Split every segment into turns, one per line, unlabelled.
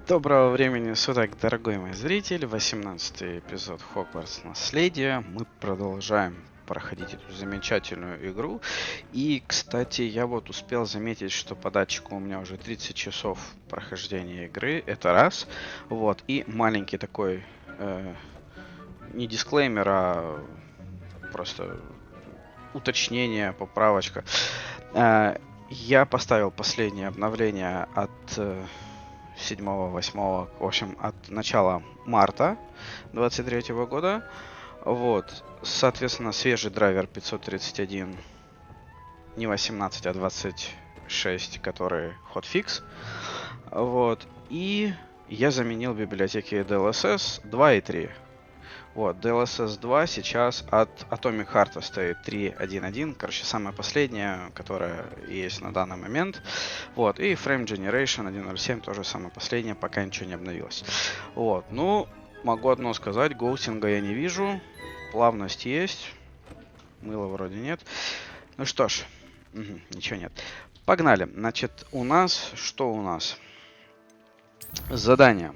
Доброго времени суток, дорогой мой зритель. 18-й эпизод Хогвартс Наследие. Мы продолжаем проходить эту замечательную игру. И, кстати, я вот успел заметить, что по датчику у меня уже 30 часов прохождения игры. Это раз. Вот. И маленький такой, не дисклеймер, а просто уточнение, поправочка. Я поставил последнее обновление от 7-8, в общем, от начала марта 23 года. Вот, соответственно, свежий драйвер 531, не 18, а 26, который hotfix. Вот, и я заменил библиотеки DLSS 2 и 3. Вот, DLSS 2 сейчас от Atomic Heart стоит 3.1.1, короче, самая последняя, которая есть на данный момент. Вот, и Frame Generation 1.07 тоже самая последняя, пока ничего не обновилось. Вот, ну, могу одно сказать, гоустинга я не вижу, плавность есть, мыла вроде нет. Ну что ж, ничего нет. Погнали, значит, что у нас? Задание.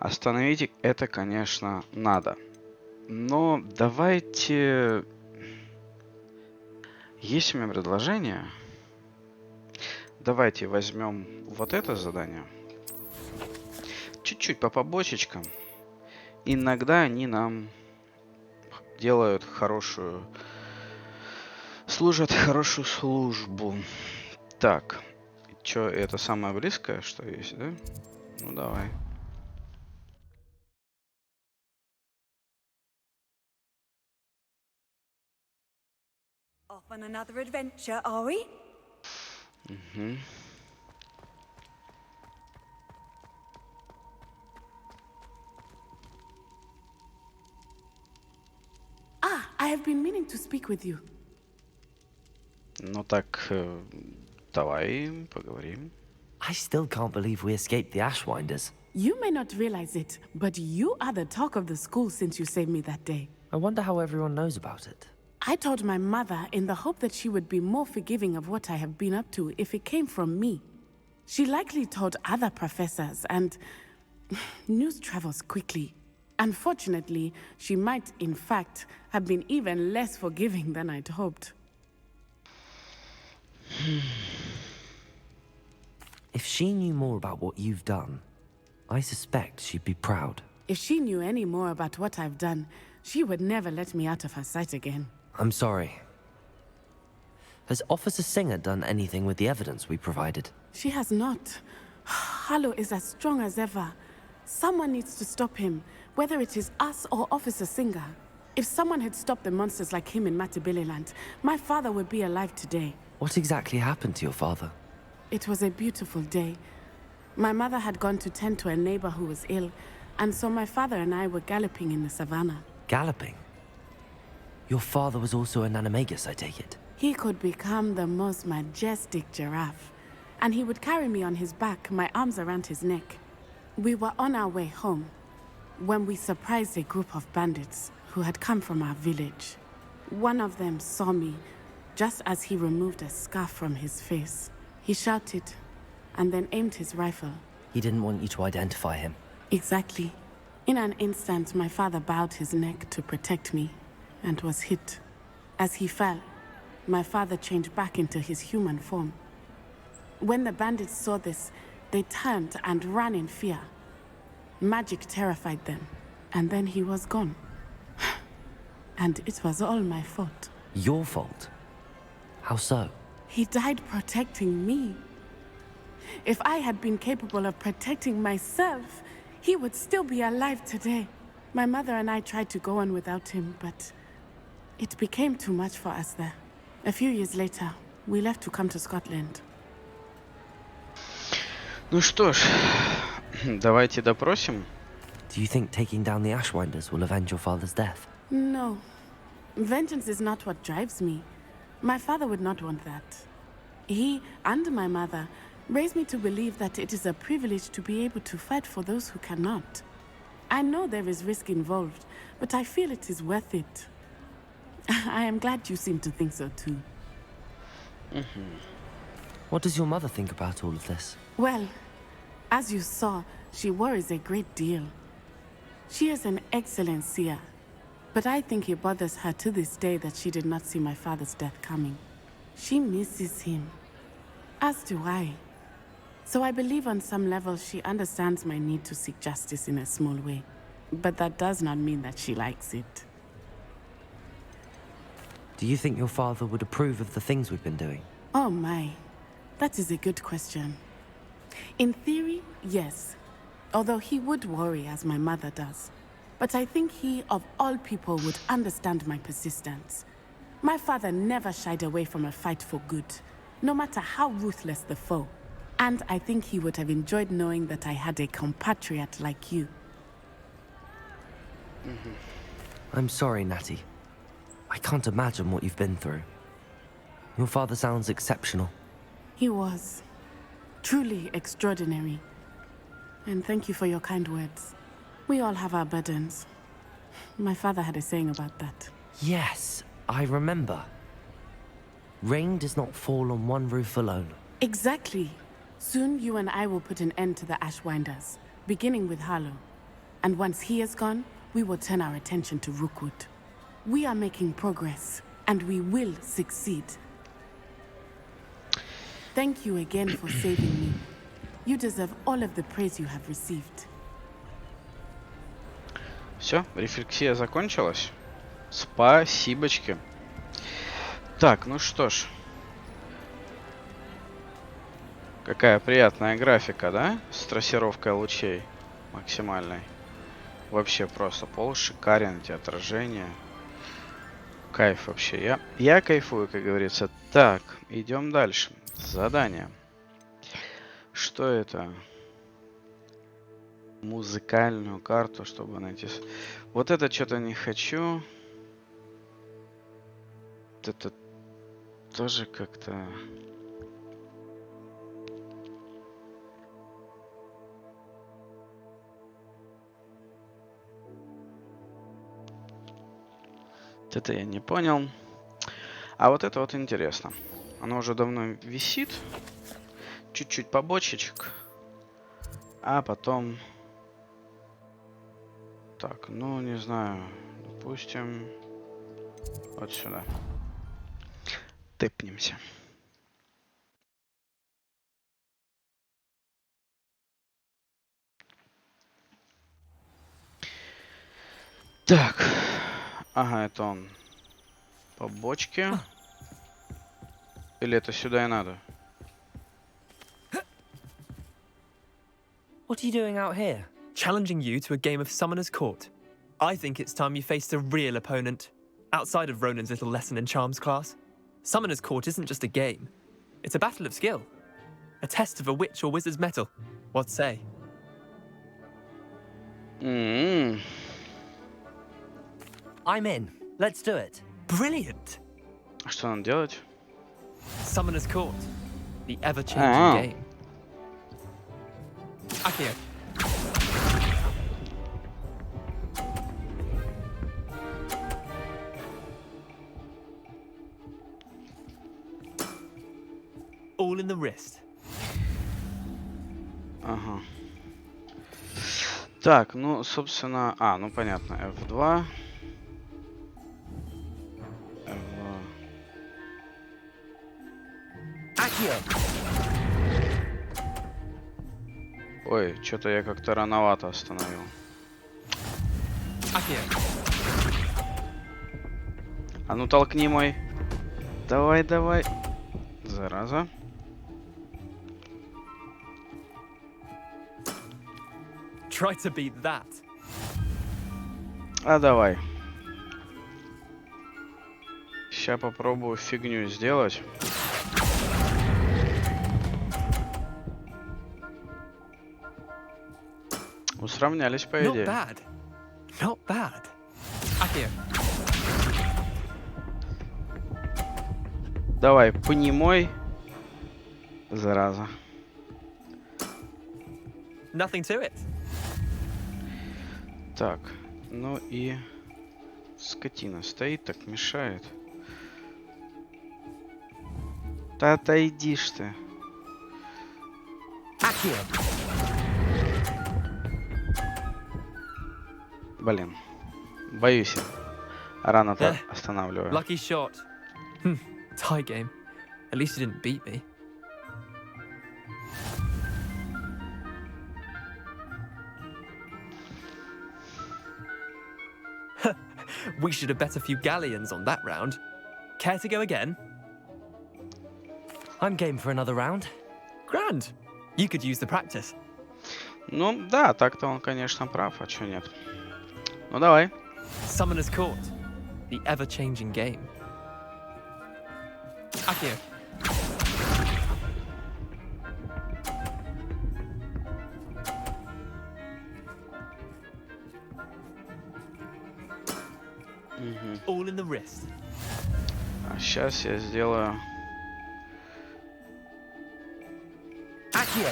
Остановить это, конечно, надо. Но давайте... Есть у меня предложение. Давайте возьмем вот это задание. Чуть-чуть по побочечкам. Иногда они нам делают служат хорошую службу. Так. Чё, это самое близкое, что есть, да? Ну, давай.
Off on another adventure, are we? I have been meaning to speak with you.
Ну так, давай поговорим.
I still can't believe we escaped the Ashwinders.
You may not realize it, but you are the talk of the school since you saved me that day.
I wonder how everyone knows about it.
I told my mother in the hope that she would be more forgiving of what I have been up to if it came from me. She likely told other professors, and news travels quickly. Unfortunately, she might, in fact, have been even less forgiving than I'd hoped.
If she knew more about what you've done, I suspect she'd be proud.
If she knew any more about what I've done, she would never let me out of her sight again.
I'm sorry. Has Officer Singer done anything with the evidence we provided?
She has not. Harlow is as strong as ever. Someone needs to stop him, whether it is us or Officer Singer. If someone had stopped the monsters like him in Matabeleland, my father would be alive today.
What exactly happened to your father?
It was a beautiful day. My mother had gone to tend to a neighbor who was ill, and so my father and I were galloping in the savannah.
Galloping? Your father was also an animagus, I take it?
He could become the most majestic giraffe, and he would carry me on his back, my arms around his neck. We were on our way home when we surprised a group of bandits who had come from our village. One of them saw me just as he removed a scarf from his face. He shouted and then aimed his rifle.
He didn't want you to identify him.
Exactly. In an instant, my father bowed his neck to protect me and was hit. As he fell, my father changed back into his human form. When the bandits saw this, they turned and ran in fear. Magic terrified them, and then he was gone. And it was all my fault.
Your fault? How so?
He died protecting me. If I had been capable of protecting myself, he would still be alive today. My mother and I tried to go on without him, but it became too much for us there. A few years later, we left to come to Scotland.
Ну что ж, давайте допросим.
Do you think taking down the Ashwinders will avenge your father's death?
No. Vengeance is not what drives me. My father would not want that. He and my mother raised me to believe that it is a privilege to be able to fight for those who cannot. I know there is risk involved, but I feel it is worth it. I am glad you seem to think so too.
What does your mother think about all of this?
Well, as you saw, she worries a great deal. She is an excellent seer, but I think it bothers her to this day that she did not see my father's death coming. She misses him, as do I. So I believe on some level she understands my need to seek justice in a small way. But that does not mean that she likes it.
Do you think your father would approve of the things we've been doing?
Oh my, that is a good question. In theory, yes. Although he would worry as my mother does. But I think he, of all people, would understand my persistence. My father never shied away from a fight for good, no matter how ruthless the foe. And I think he would have enjoyed knowing that I had a compatriot like you.
I'm sorry, Natty. I can't imagine what you've been through. Your father sounds exceptional.
He was. Truly extraordinary. And thank you for your kind words. We all have our burdens. My father had a saying about that.
Yes, I remember. Rain does not fall on one roof alone.
Exactly. Soon you and I will put an end to the Ashwinders, beginning with Harlow. And once he is gone, we will turn our attention to Rookwood. We are making progress, and we will succeed. Thank you again for saving me. You deserve all of the praise you have received.
Все, рефлексия закончилась. Спасибочки. Так, ну что ж. Какая приятная графика, да? С трассировкой лучей максимальной. Вообще просто пол шикарен, эти отражения. Кайф вообще. Я кайфую, как говорится. Так, идем дальше. Задание. Что это? Музыкальную карту, чтобы найти... Вот это что-то не хочу. Вот это тоже как-то... Вот это я не понял. А вот это вот интересно. Оно уже давно висит. Чуть-чуть побочечек. А потом... Так, ну не знаю. Допустим... Вот сюда. Тэпнемся. Так. Ага, это он. Побочки. Или это сюда и надо?
What are you doing out here?
Challenging you to a game of Summoner's Court. I think it's time you faced a real opponent, outside of Ronan's little lesson in charms class. Summoner's Court isn't just a game. It's a battle of skill. A test of a witch or wizard's mettle. What say?
I'm in. Let's do it.
Brilliant!
А что нам делать?
Summoner's Court. The ever-changing game. Akio. All in the wrist.
Ага. Так, ну, собственно... А, ну понятно. F2. F2.
Akio.
Ой, что-то я как-то рановато остановил.
Akio.
А ну толкни мой. Давай, давай. Зараза.
Try to beat that.
А давай. Сейчас попробую фигню сделать. Усравнялись, по
Not
идее.
bad. Not bad. Akio.
Давай, понимой. Зараза.
Nothing to it.
Так, ну и... Скотина стоит, так мешает. Да отойдишь ты.
Akio.
Блин. Боюсь я. Рано-то останавливаю.
Lucky shot. Tie game. At least you didn't beat me. We should have bet a few galleons on that round. Care to go again?
I'm game for another round.
Grand. You could use the practice.
Ну да, так-то он, конечно, прав, а чё нет. Ну давай.
Summoner's Court. The ever-changing game. Akio. All in the wrist.
А сейчас я сделаю...
Accio.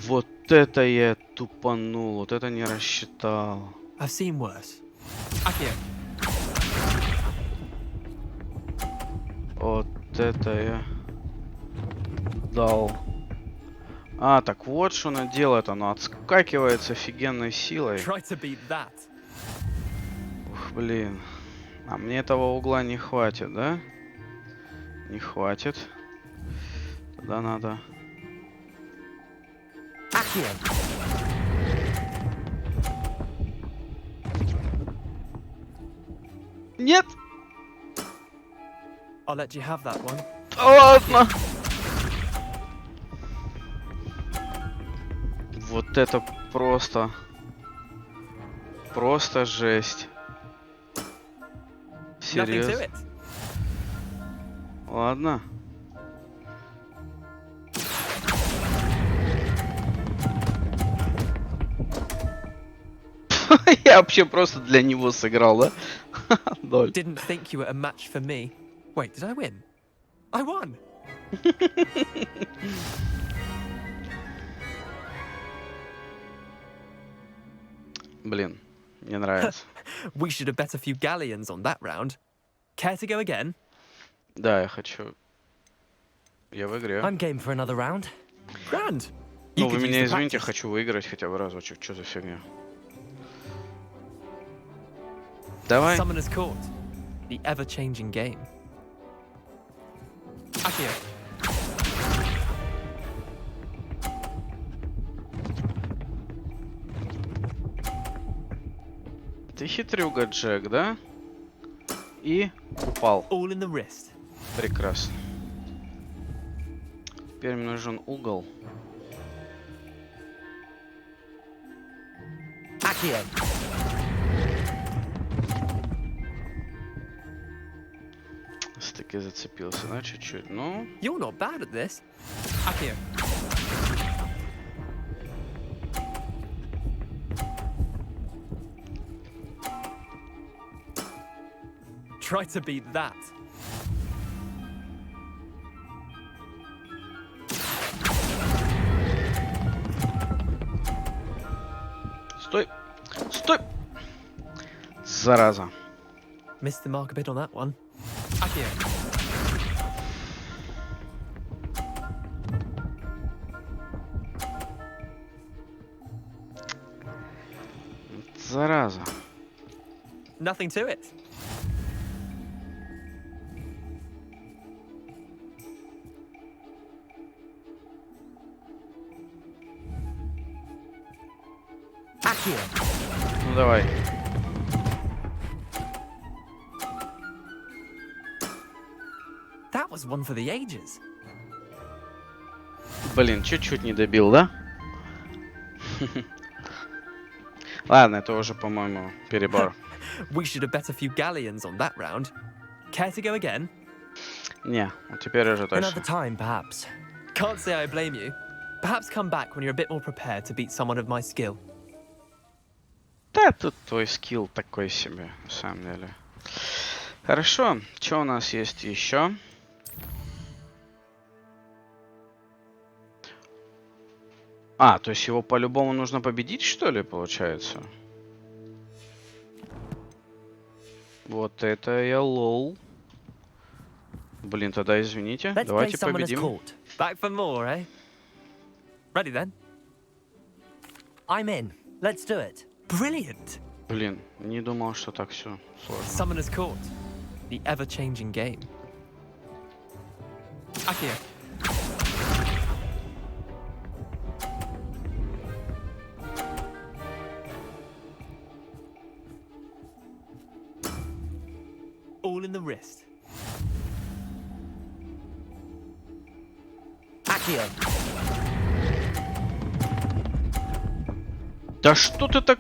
Вот это я тупанул, вот это не рассчитал.
I've seen worse. Akio.
Вот это я дал. А, так вот что она делает, оно отскакивает с офигенной силой.
Try to beat that.
Ух, блин. А мне этого угла не хватит, да? Не хватит. Тогда надо...
Accio.
Нет!
I'll let you have that one.
Ладно! Вот это просто... Просто жесть.
Nothing to
Серьезно?
it.
Ладно. Я вообще просто для него сыграл, да? Доль.
Didn't think you were a match for me. Wait, did I win? I won!
Блин, мне нравится.
We should have bet a few galleons on that round. Care to go again?
Да, я хочу... Я в игре.
I'm game for another round.
Grand.
Ну,
You
вы
could use
меня
the
извините,
practice.
хочу выиграть хотя бы разочек. Что за фигня? Давай.
Summoner's Court. The ever-changing game. Akio.
Ты хитрюга, Джек, да? И упал.
All in the wrist.
Прекрасно. Теперь мне нужен угол.
Accio.
Таки зацепился, да, чуть-чуть. Ну,
You're not bad at this. Akio. Try to beat that.
стой! Стой! Зараза.
Missed the mark a bit on that one. Akio.
Зараза.
Nothing to it.
Accio.
Ну давай.
That was one for the ages.
Блин, чуть-чуть не добил, да? Ладно, это уже, по-моему, перебор.
We should have bet a few galleons on that round. Care to go again?
Не, вот теперь уже
Another
точно.
time, perhaps.
Can't say I blame you. Perhaps come back when you're a bit more prepared to beat someone of my skill.
Да, тут твой скилл такой себе, на самом деле. Хорошо, что у нас есть еще? А, то есть его по-любому нужно победить, что ли, получается? Вот это я лол. Блин, тогда извините.
Let's play
Давайте
Summoner's
победим.
Court.
Back for more, eh? Ready then?
I'm in. Let's do it.
Brilliant.
Блин, не думал, что так все сложно.
Summoner's Court, the ever-changing game. Accio. All in the wrist.
Accio.
Да что ты так...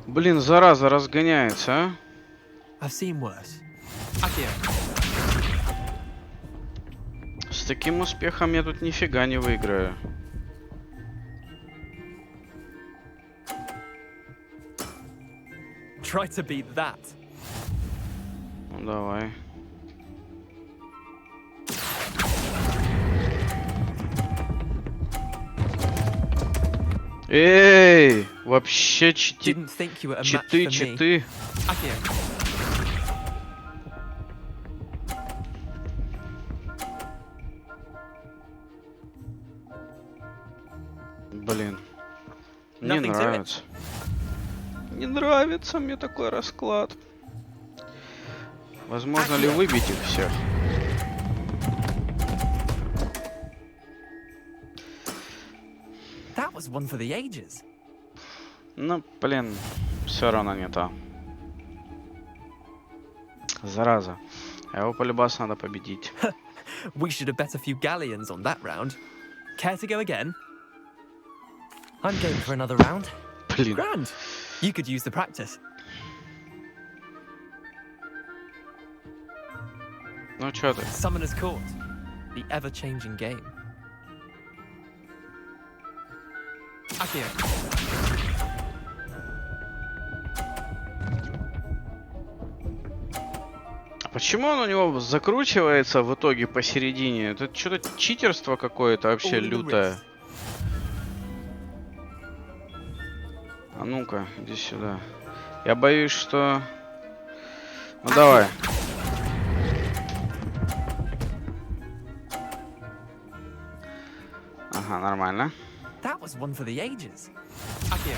Блин, зараза разгоняется, а?
I've seen worse. Accio.
С таким успехом я тут нифига не выиграю.
Try to beat that.
Ну давай. Эй! Вообще
Didn't think you were a match
читы,
for me.
читы.
Accio.
Блин. Не
Nothing to it.
нравится. Не нравится мне такой расклад. Возможно ли выбить их всех?
That was one for the ages.
Ну, блин, все равно не то. Зараза. Его полюбас надо победить.
We should have bet a few galleons on that round. Care to go again?
I'm game for another round.
Блин.
Grand. You could use the practice.
Ну чё ты?
Summoner's Court, the ever-changing game. Accio.
Почему он у него закручивается в итоге посередине? Это что-то читерство какое-то вообще
All in the
лютое.
wrist.
А ну-ка, иди сюда. Я боюсь, что... Ну давай. Ага, нормально.
That was one for the ages. Accio.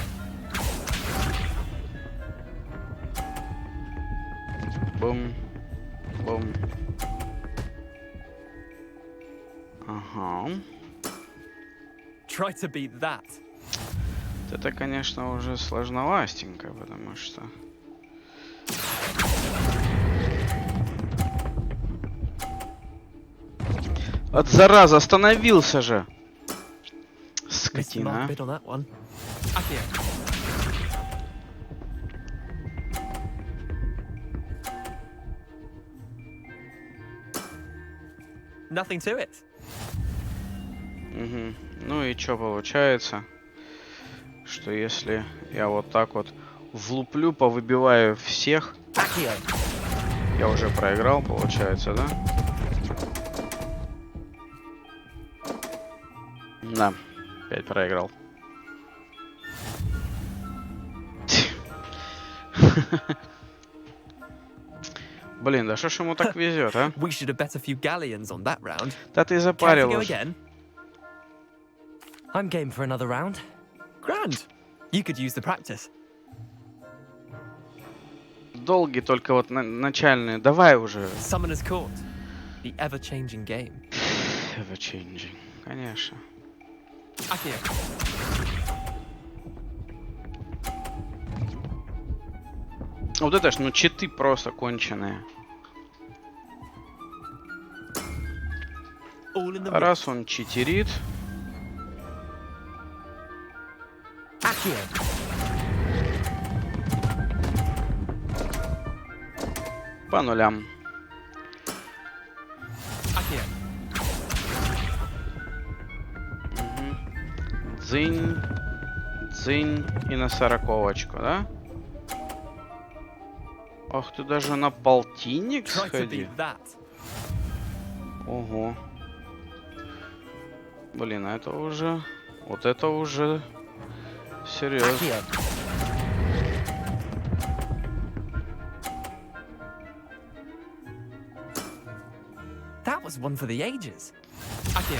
Бум. Бум. Ага.
Try to beat that.
Это, конечно, уже сложновастенько, потому что... От зараза, остановился же!
Missed the
Скотина.
mark bit on that one. Accio. Nothing to it.
Угу. Ну и что получается? Что если я вот так вот влуплю, повыбиваю всех,
Accio.
я уже проиграл, получается, да? Да, опять проиграл. Блин, да что ж ему так везет, а?
We should have bet a few galleons on that round.
Да ты
Care to
запарил
go
уже.
again?
I'm game for another round.
Grand. You could use the practice.
Долгий только вот начальные. Давай уже.
Summoner's Court, the ever-changing game.
Ever changing. Конечно.
Accio.
Вот это ж, ну читы просто конченые.
All in the
Раз он читерит.
Accio.
По нулям.
Accio.
Дзынь. Дзынь. И на сороковочку, да? Ах ты, даже на полтинник
Try to
сходи.
beat that.
Ого. Блин, а это уже... Вот это уже... Серьезно.
Accio.
That was one for the ages. Accio.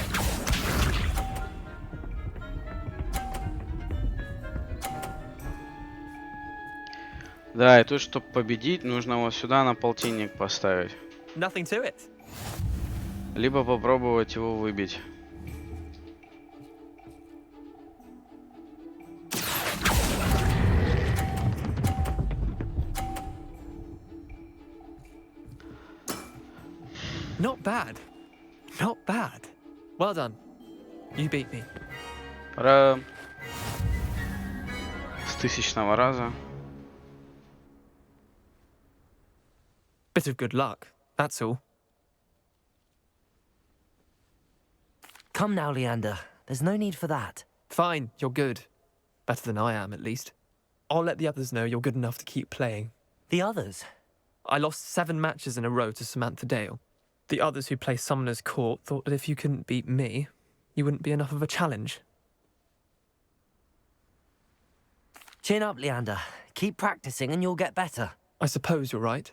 Да, и тут, чтобы победить, нужно вот сюда на полтинник поставить.
Nothing to it.
Либо попробовать его выбить.
Not bad. Not bad. Well done. You beat me.
Пора с 1000-го раза.
Bit of good luck, that's all.
Come now, Leander. There's no need for that.
Fine, you're good. Better than I am, at least. I'll let the others know you're good enough to keep playing.
The others?
I lost 7 matches in a row to Samantha Dale. The others who play Summoner's Court thought that if you couldn't beat me, you wouldn't be enough of a challenge.
Chin up, Leander. Keep practicing and you'll get better.
I suppose you're right.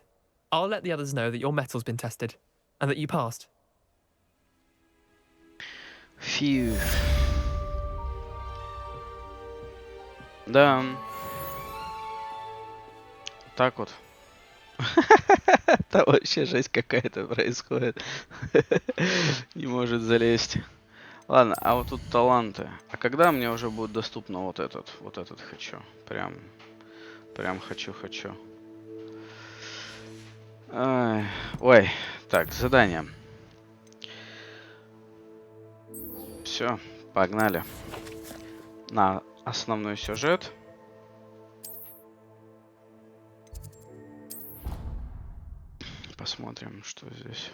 I'll let the others know that your metal's been tested, and that you passed.
Фью. Да. Так вот. Там вообще жесть какая-то происходит. Не может залезть. Ладно, а вот тут таланты. А когда мне уже будет доступно вот этот? Вот этот хочу. Прям хочу. Ой, так, задание. Все, погнали. На основной сюжет. Посмотрим, что здесь.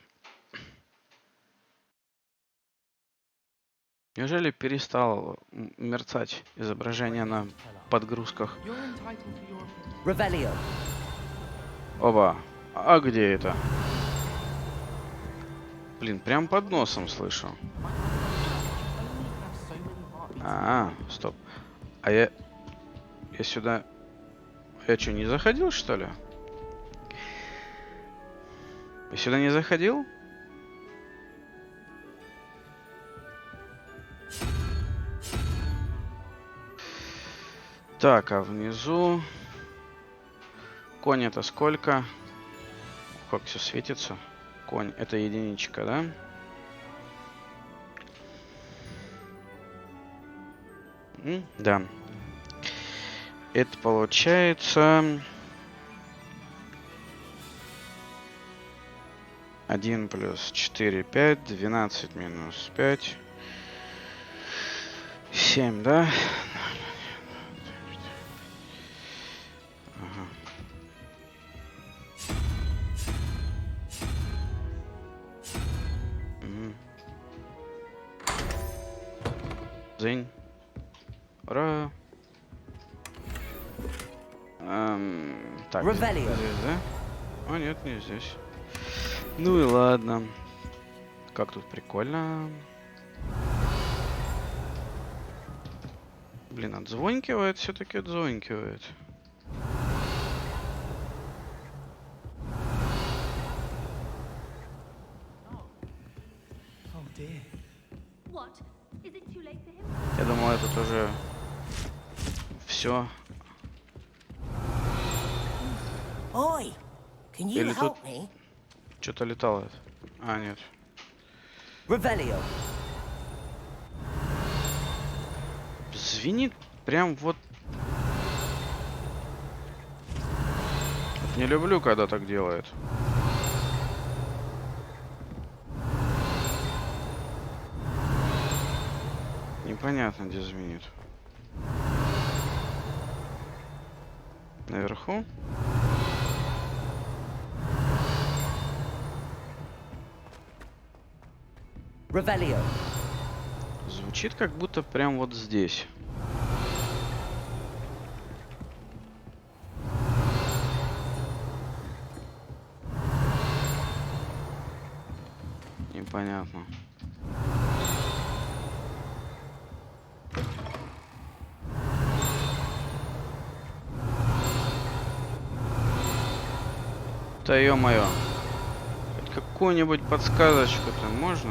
Неужели перестало мерцать изображение на подгрузках?
Revelio.
Оба. А где это? Блин, прям под носом слышу. Стоп. А я сюда... Я что, не заходил, что ли? Я сюда не заходил? Так, а внизу... Конь это сколько? Как все светится. Конь это единичка, да? Да. Это получается... 1 плюс 4, 5, 12 минус 5, 7, да? Ага. Дзынь. Ура. Так, здесь, да? О, нет, не здесь. Ну и ладно. Как тут прикольно. Блин, отзвонькивает, все-таки отзвонькивает. Я думал, это тоже все.
Oi, can you
Или тут
help me?
что-то летало. А, нет.
Revelio.
Звенит прям вот. Не люблю, когда так делает. Непонятно, где звенит. Наверху?
Revelio.
Звучит как будто прям вот здесь. Непонятно. Да ё-моё. Хоть какую-нибудь подсказочку-то можно?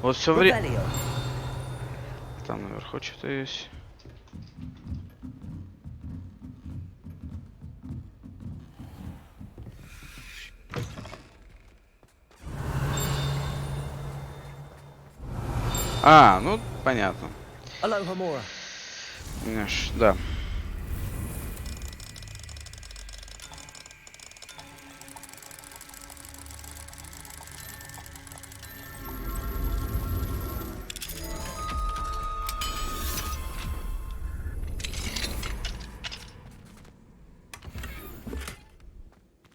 Вот все время...
Revelio.
Там наверху что-то есть. А, ну, понятно.
Aloha, Mora.
Да.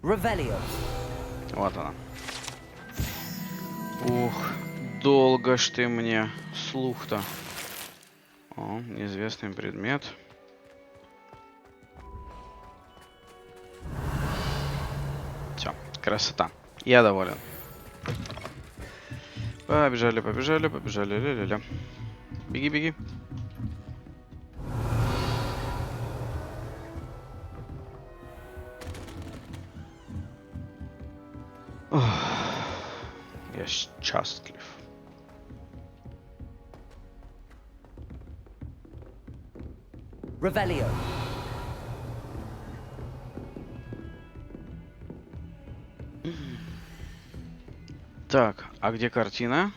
Revelio.
Вот она. Ух, долго ж ты мне слух-то. О, неизвестный предмет. Все, красота. Я доволен. Побежали, побежали, побежали. Ля-ля-ля. Беги, беги. Ох, я счастлив.
Revelio.
Так, а где картина?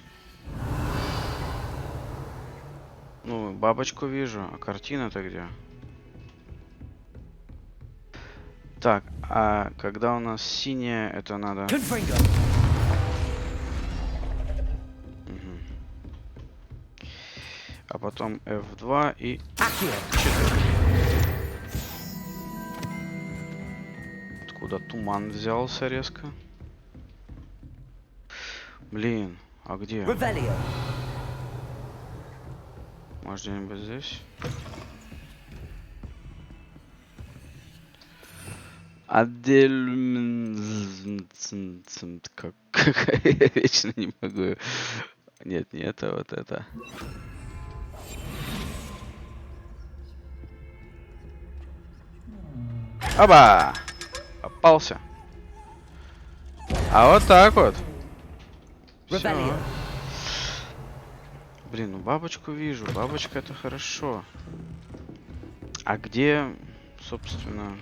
Ну, бабочку вижу, а картина-то где? Так, а когда у нас синяя, это надо... Мгм. А потом F2 и 4. Откуда туман взялся резко? Блин, а где? Может, где-нибудь здесь? Отдель... Как я вечно не могу. Нет, не это, вот это. Оба! Попался. А вот так вот. Всё. Блин, ну бабочку вижу. Бабочка это хорошо. А где, собственно...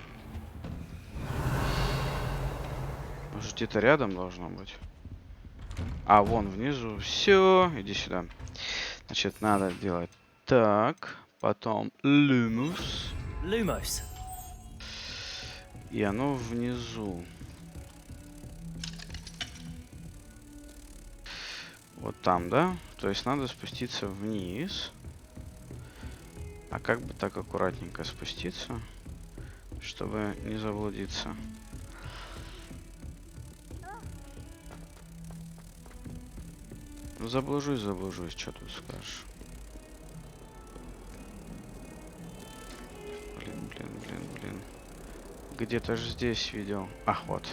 Может, где-то рядом должно быть. А, вон внизу. Все, иди сюда. Значит, надо делать так. Потом Lumos.
Lumos.
И оно внизу. Вот там, да? То есть надо спуститься вниз. А как бы так аккуратненько спуститься, чтобы не заблудиться? Ну, заблужусь, что тут скажешь? Блин. Где-то же здесь видел. Ах, вот.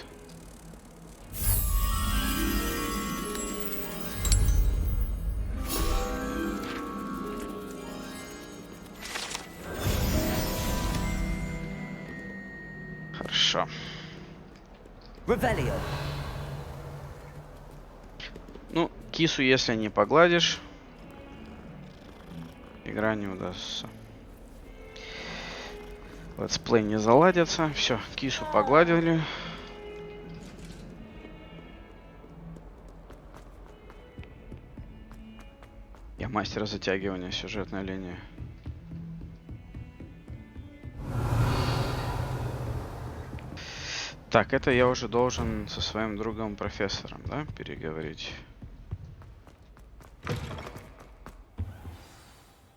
Хорошо.
Revelio.
Ну, кису, если не погладишь, игра не удастся. Летсплей не заладится. Все, кису погладили. Я мастер затягивания сюжетной линии. Так, это я уже должен со своим другом профессором, да, переговорить.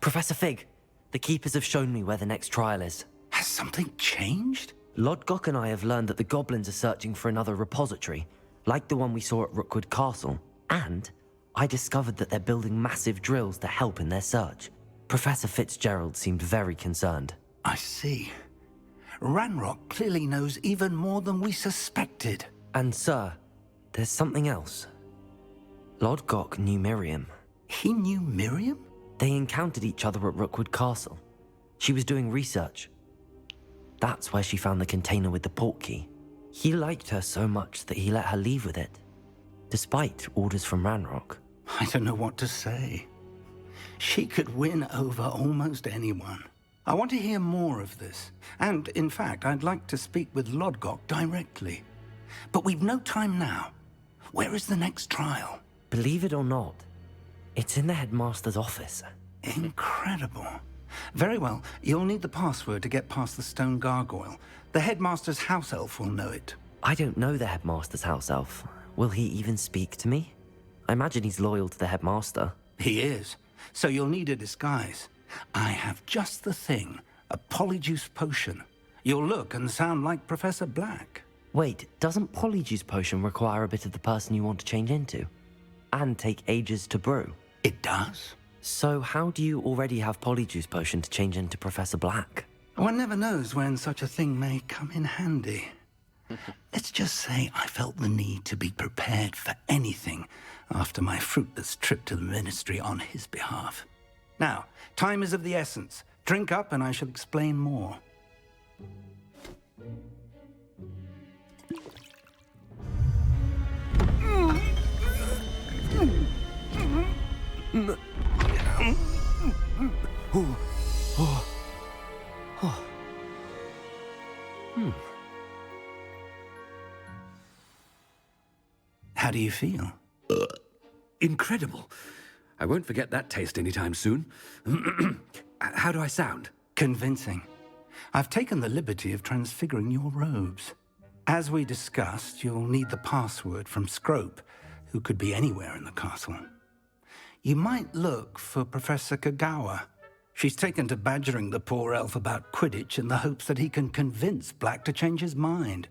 Professor Fig, the keepers have shown me where the next trial is.
Has something changed?
Lodgok and I have learned that the goblins are searching for another repository, like the one we saw at Rookwood Castle. And I discovered that they're building massive drills to help in their search. Professor Fitzgerald seemed very concerned.
I see. Ranrock clearly knows even more than we suspected.
And sir, there's something else. Lodgok knew Miriam.
He knew Miriam?
They encountered each other at Rookwood Castle. She was doing research. That's where she found the container with the port key. He liked her so much that he let her leave with it, despite orders from Ranrock.
I don't know what to say. She could win over almost anyone. I want to hear more of this. And, in fact, I'd like to speak with Lodgok directly. But we've no time now. Where is the next trial?
Believe it or not, It's in the headmaster's office.
Incredible. Very well. You'll need the password to get past the stone gargoyle. The headmaster's house elf will know it.
I don't know the headmaster's house elf. Will he even speak to me? I imagine he's loyal to the headmaster.
He is. So you'll need a disguise. I have just the thing. A polyjuice potion. You'll look and sound like Professor Black.
Wait, doesn't Polyjuice Potion require a bit of the person you want to change into? And take ages to brew?
It does.
So how do you already have Polyjuice Potion to change into Professor Black?
One never knows when such a thing may come in handy. Let's just say I felt the need to be prepared for anything after my fruitless trip to the ministry on his behalf. Now, time is of the essence. Drink up and I shall explain more. How do you feel?
Incredible. I won't forget that taste anytime soon. How do I sound?
Convincing. I've taken the liberty of transfiguring your robes. As we discussed, you'll need the password from Scrope, who could be anywhere in the castle. You might look for Professor Kagawa. She's taken to badgering the poor elf about Quidditch in the hopes that he can convince Black to change his mind.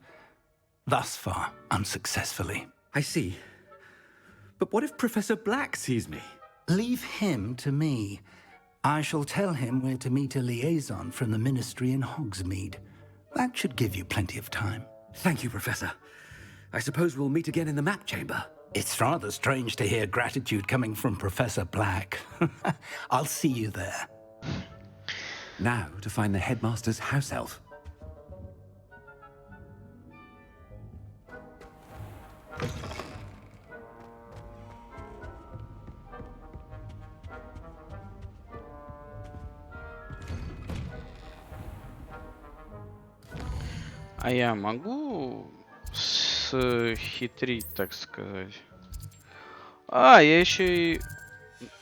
Thus far, unsuccessfully.
I see. But what if Professor Black sees me?
Leave him to me. I shall tell him where to meet a liaison from the ministry in Hogsmeade. That should give you plenty of time.
Thank you, Professor. I suppose we'll meet again in the map chamber.
It's rather strange to hear gratitude coming from Professor Black. I'll see you there.
Now to find the headmaster's house elf.
А я могу схитрить, так сказать? А, я еще и...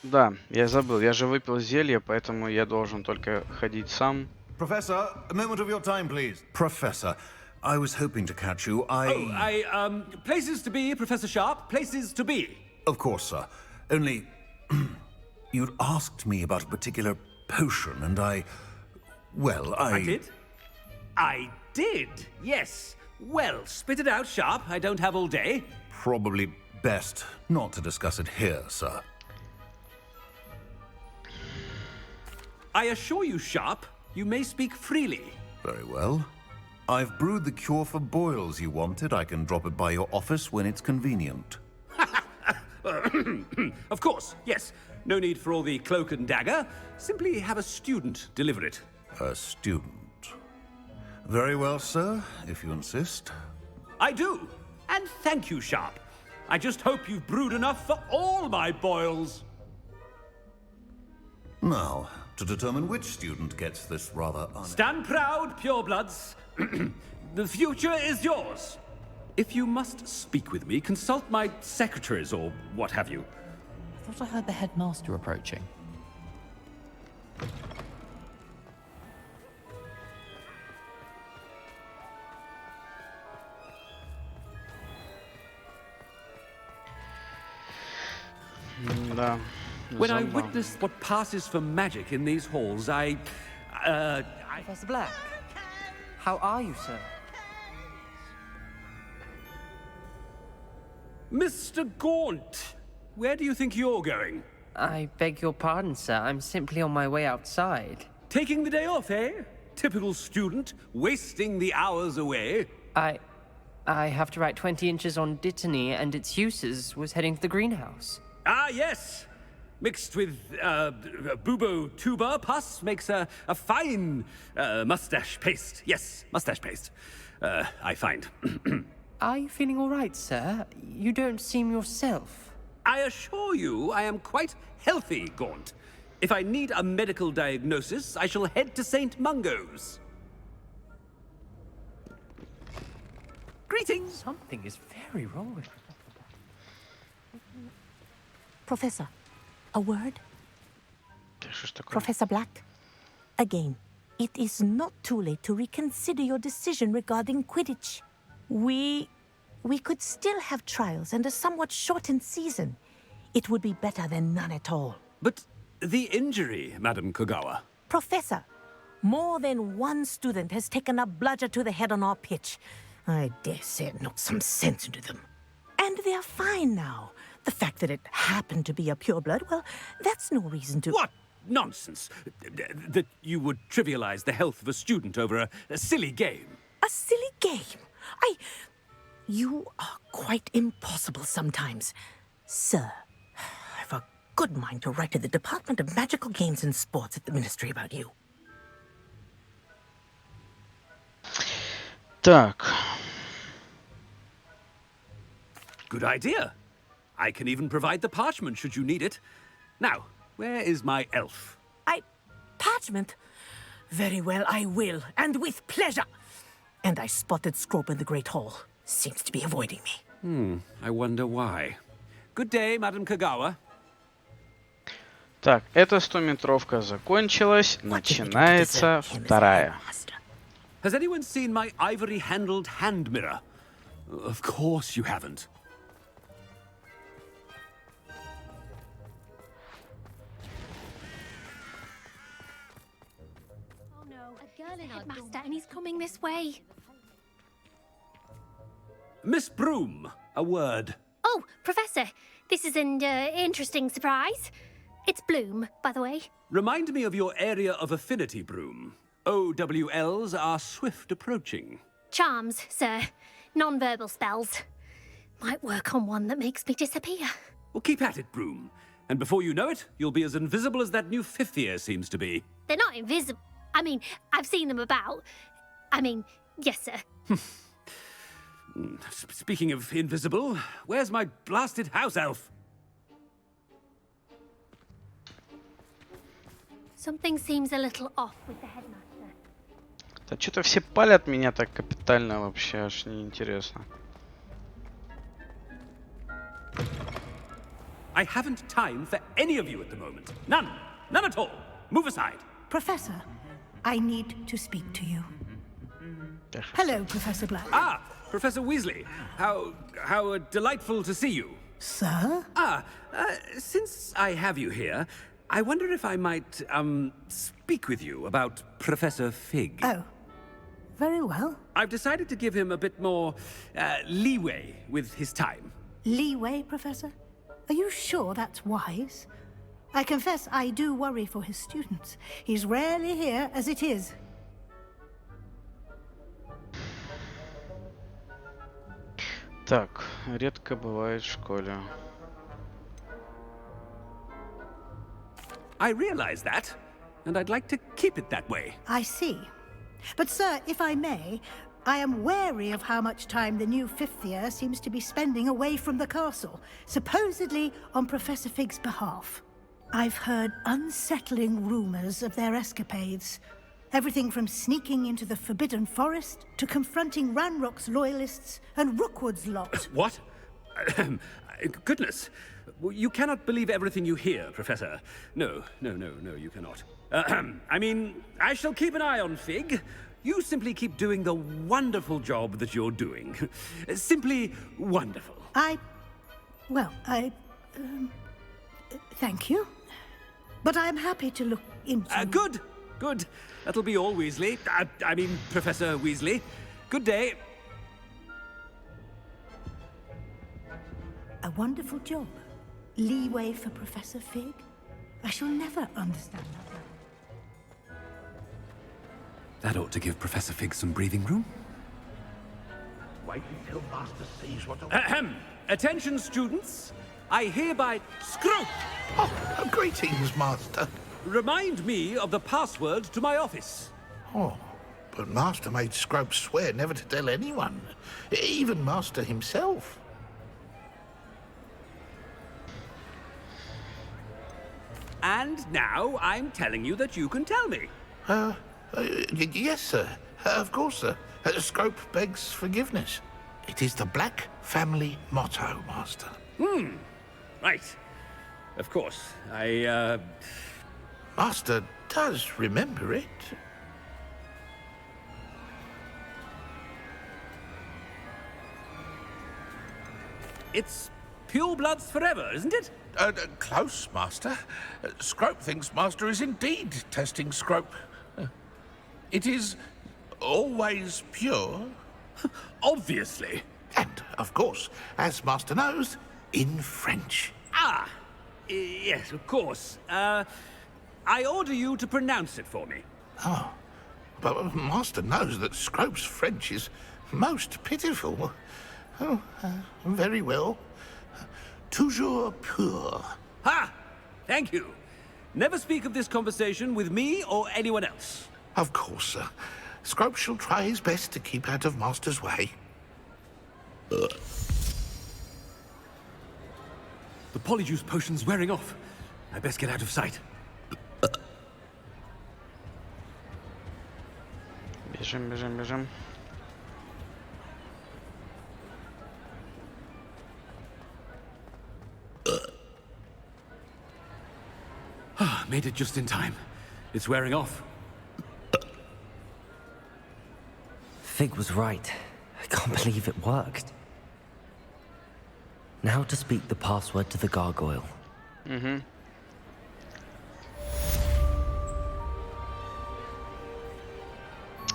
Да, я забыл. Я же выпил зелье, поэтому я должен только ходить сам.
Professor, a moment of your time, please. Professor, I was hoping to catch you.
Places to be, Professor Sharp. Places to be.
Of course, sir. Only... you'd asked me about a particular potion, and well,
I did? I did, yes. Well, spit it out, Sharp. I don't have all day.
Probably best not to discuss it here, sir.
I assure you, Sharp, you may speak freely.
Very well. I've brewed the cure for boils you wanted. I can drop it by your office when it's convenient.
Of course, yes. No need for all the cloak and dagger. Simply have a student deliver it.
A student. Very well, sir, if you insist.
I do. And thank you, Sharp. I just hope you've brewed enough for all my boils.
Now, to determine which student gets this rather
Stand proud, purebloods. The future is yours. If you must speak with me, consult my secretaries or what have you.
I thought I heard the headmaster approaching.
Да.
When I witness what passes for magic in these halls,
Professor Black, how are you, sir?
Mr. Gaunt, where do you think you're going?
I beg your pardon, sir. I'm simply on my way outside.
Taking the day off, eh? Typical student, wasting the hours away.
I have to write 20 inches on Dittany and its uses. Was heading to the greenhouse.
Ah, yes. Mixed with bubo tuber pus makes a fine mustache paste. Yes, mustache paste. I find.
Are you feeling all right, sir? You don't seem yourself.
I assure you I am quite healthy, Gaunt. If I need a medical diagnosis, I shall head to St. Mungo's. Greetings.
Something is very wrong with
Professor,
A word?
Так, что ж такое?
Professor Black? Again, it is not too late to reconsider your decision regarding Quidditch. We could still have trials and a somewhat shortened season. It would be better than none at all.
But the injury, Madam Kogawa.
Professor, more than one student has taken a bludger to the head on our pitch. I dare say it knocked some sense into them. And they're fine now. The fact that it happened to be a pureblood, well, that's no reason to...
What nonsense! That you would trivialize the health of a student over a silly game.
A silly game? You are quite impossible sometimes. Sir, I've a good mind to write to the Department of Magical Games and Sports at the Ministry about you.
Так.
Good idea. I can even provide the parchment should you need it. Now, where is my elf?
Parchment? Very well, I will, and with pleasure. And I spotted Scrope in the Great Hall. Seems to be avoiding me.
I wonder why. Good day, Madam Kogawa.
Так, эта 100-метровка закончилась. Начинается вторая.
Has anyone seen my ivory-handled hand mirror? Of course you haven't.
Oh no, a girl in our headmaster, and he's coming this way.
Miss Broom, a word.
Oh, Professor, this is an interesting surprise. It's Bloom, by the way.
Remind me of your area of affinity, Broom. OWLs are swift approaching.
Charms, sir. Non-verbal spells. Might work on one that makes me disappear.
Well, keep at it, Broom. And before you know it, you'll be as invisible as that new fifth year seems to be.
They're not invisible. I mean, I've seen them about. I mean, yes, sir.
Speaking of invisible, where's my blasted house elf?
Something seems a little off with the headmaster.
Да что-то все палят меня так капитально вообще, аж неинтересно.
I haven't time for any of you at the moment. None. None at all. Move aside.
Professor, I need to speak to you. Hello, Professor Black.
Ah, Professor Weasley. How delightful to see you.
Sir?
Since I have you here, I wonder if I might, speak with you about Professor Fig.
Oh, very well.
I've decided to give him a bit more, leeway with his time.
Leeway, Professor? Are you sure that's wise? I confess I do worry for his students. He's rarely here as it is.
Так, редко бывает в школе.
I realize that, and I'd like to keep it that way.
I see. But, sir, if I may, I am wary of how much time the new fifth year seems to be spending away from the castle, supposedly on Professor Fig's behalf. I've heard unsettling rumors of their escapades. Everything from sneaking into the Forbidden Forest to confronting Ranrock's loyalists and Rookwood's lot.
What? Goodness. You cannot believe everything you hear, Professor. No, you cannot. I mean, I shall keep an eye on Fig. You simply keep doing the wonderful job that you're doing. Simply wonderful.
Thank you. But I'm happy to look into...
Good. That'll be all, Weasley. I mean, Professor Weasley. Good day.
A wonderful job. Leeway for Professor Fig? I shall never understand that.
That ought to give Professor Fig some breathing room.
Wait until Master sees what...
Attention, students. I hereby... Screw!
Oh, greetings, Master.
Remind me of the password to my office.
Oh, but Master made Scrope swear never to tell anyone. Even Master himself.
And now I'm telling you that you can tell me.
Yes, sir. Of course, sir. Scrope begs forgiveness. It is the Black family motto, Master.
Right. Of course, I,
Master does remember it.
It's pure bloods forever, isn't it?
Close, Master. Scrope thinks Master is indeed testing Scrope. It is always pure.
Obviously.
And, of course, as Master knows, in French.
Ah, yes, of course. I order you to pronounce it for me.
Oh, but Master knows that Scrope's French is most pitiful. Oh, very well. Toujours pur.
Ha! Thank you. Never speak of this conversation with me or anyone else.
Of course, sir. Scrope shall try his best to keep out of Master's way.
The polyjuice potion's wearing off. I best get out of sight.
Бежим, бежим, бежим.
Made it just in time. It's wearing off.
Fig was right. I can't believe it worked. Now to speak the password to the gargoyle.
Угу.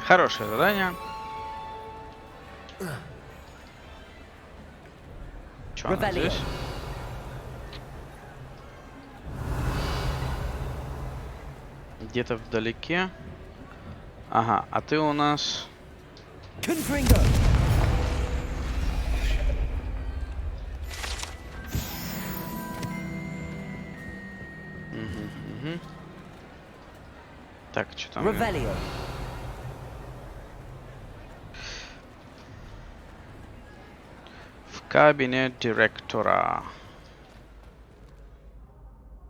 Хорошее задание. Чё она здесь? Где-то вдалеке. Ага, а ты у нас... Угу. Так, что там? В кабинет директора.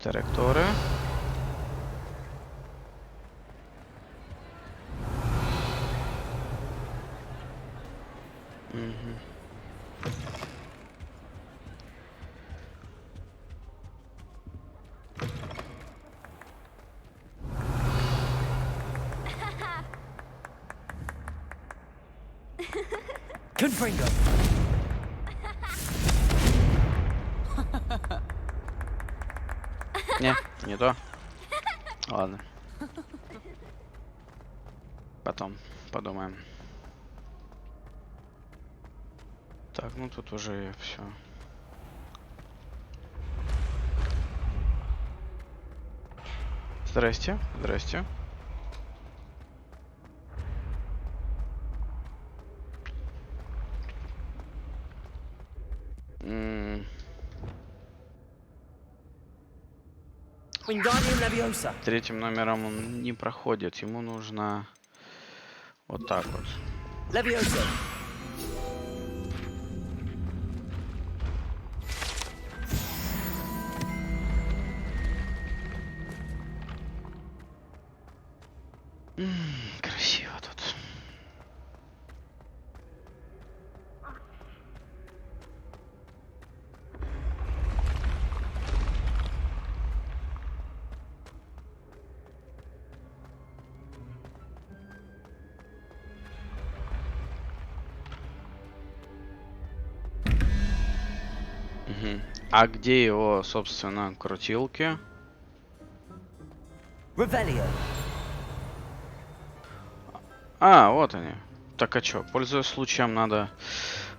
Директоры.
Confringo.
Не то. Ладно. Потом подумаем. Так, ну тут уже все. Здрасте, здрасте. Третьим номером он не проходит. Ему нужно вот так вот. Красиво тут. А где его, собственно, крутилки? А, вот они. Так, а чё? Пользуясь случаем, надо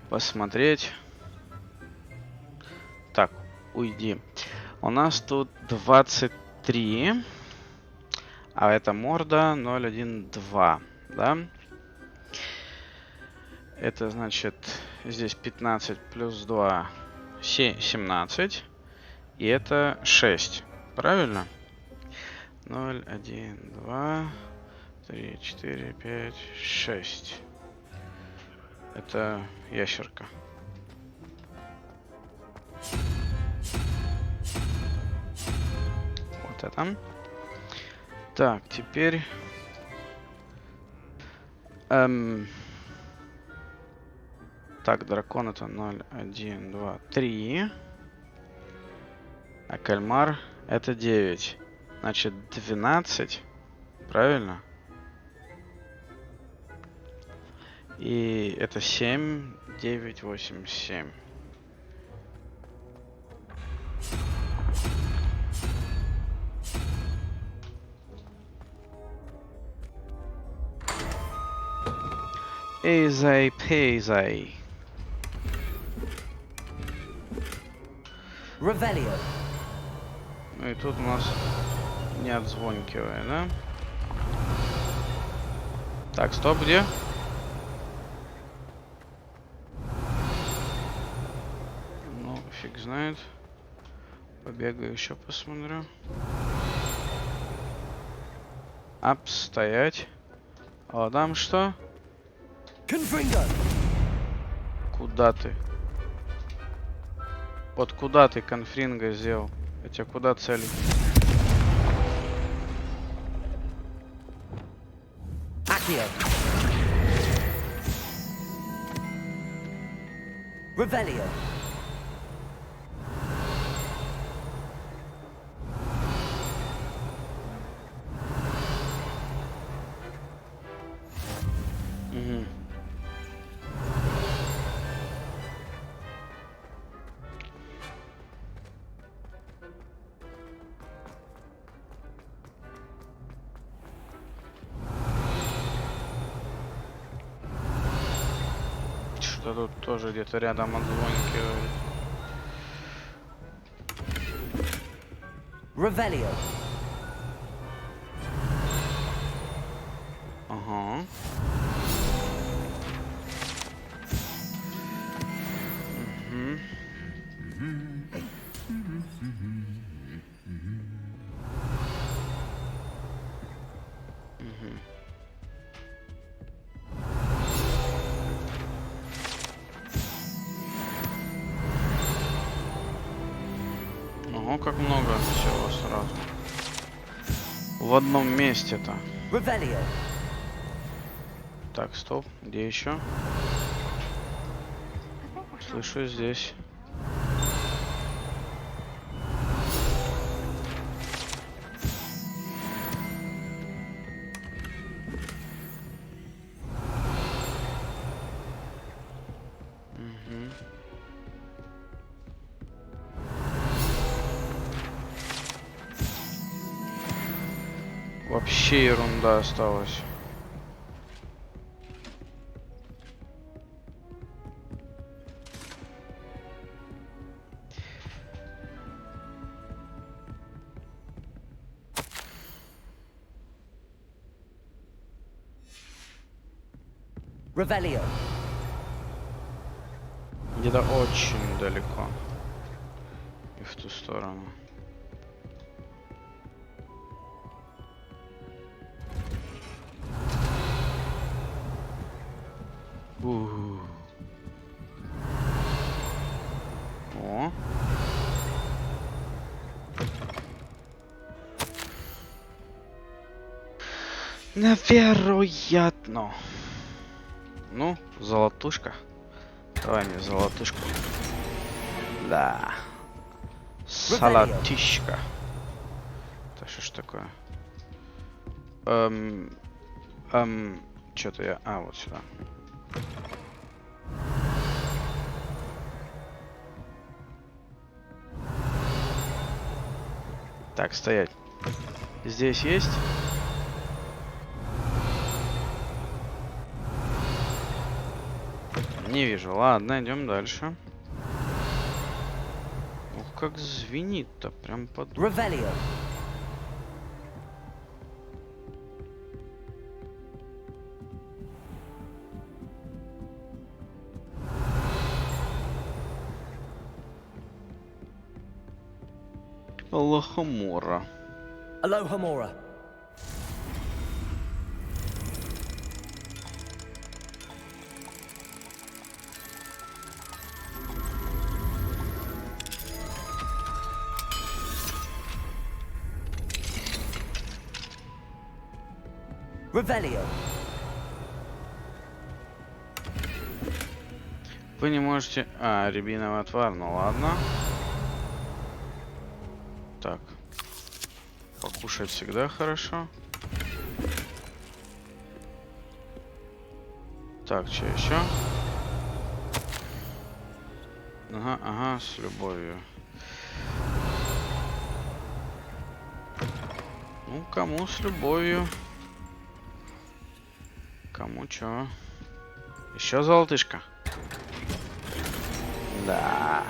посмотреть. Так, уйди. У нас тут 23. А это морда 012, да? Это значит, здесь 15 плюс 2. 17. И это 6. Правильно? 0, 1, 2, 3, 4, 5, 6. Это ящерка. Вот это. Так, теперь... Так, дракон это 0, 1, 2, 3. А кальмар это 9. Значит, 12. Правильно? И это 7, 9, 8, 7. Эйзай, пейзай.
Revelio.
Ну и тут у нас не отзвонкивая, да? Так, стоп, где? Ну, фиг знает. Побегаю еще посмотрю. Ап, стоять. А там что? Куда ты? Вот куда ты конфринга сделал? Я тебя куда целю?
Accio. Revelio.
Угу. Что тут тоже где-то рядом отзвонкивает.
Revelio.
Ага. Угу. Угу. Ого, как много всего сразу. В одном месте-то.
Revelio.
Так, стоп. Где еще? Слышу здесь. Вообще ерунда осталась.
Revelio.
Где-то очень далеко. И в ту сторону. О. Невероятно. Ну, золотушка. Давай мне золотушку. Да. Салатишка. Это что ж такое? Что-то я... А, вот сюда. Так, стоять. Здесь есть? Не вижу. Ладно, идем дальше. Ух, как звенит-то. Прям под...
Revelio.
Алохомора.
Alohomora. Revelio.
Вы не можете... А, рябиновый отвар, ну ладно. Так. Покушать всегда хорошо. Так, что еще? Ага, ага, с любовью. Ну, кому с любовью? Кому чё? Еще золотышко. Да.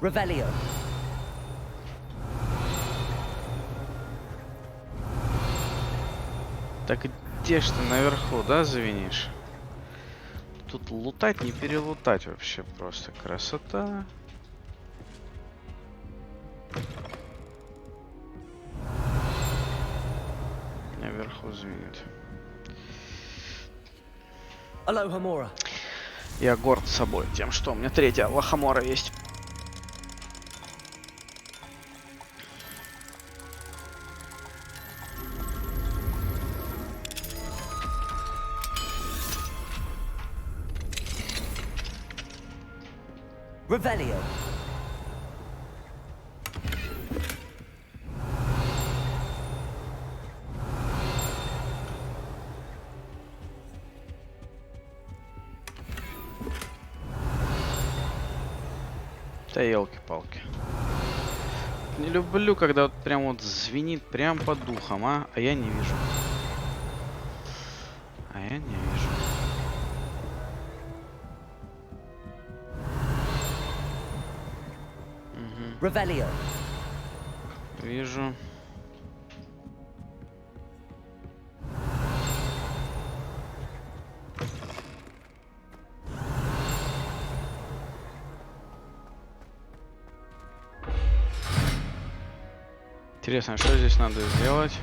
Revelio.
Так где ж ты наверху, да, звенишь? Тут лутать, не перелутать вообще просто. Красота. Наверху звенит.
Аlohomora.
Я горд собой тем, что у меня третья лохомора есть.
Revelio.
Да елки-палки. Не люблю, когда вот прям вот звенит прям по духам, а я не вижу. А я не вижу. Угу.
Revelio.
Вижу. Интересно, что здесь надо сделать,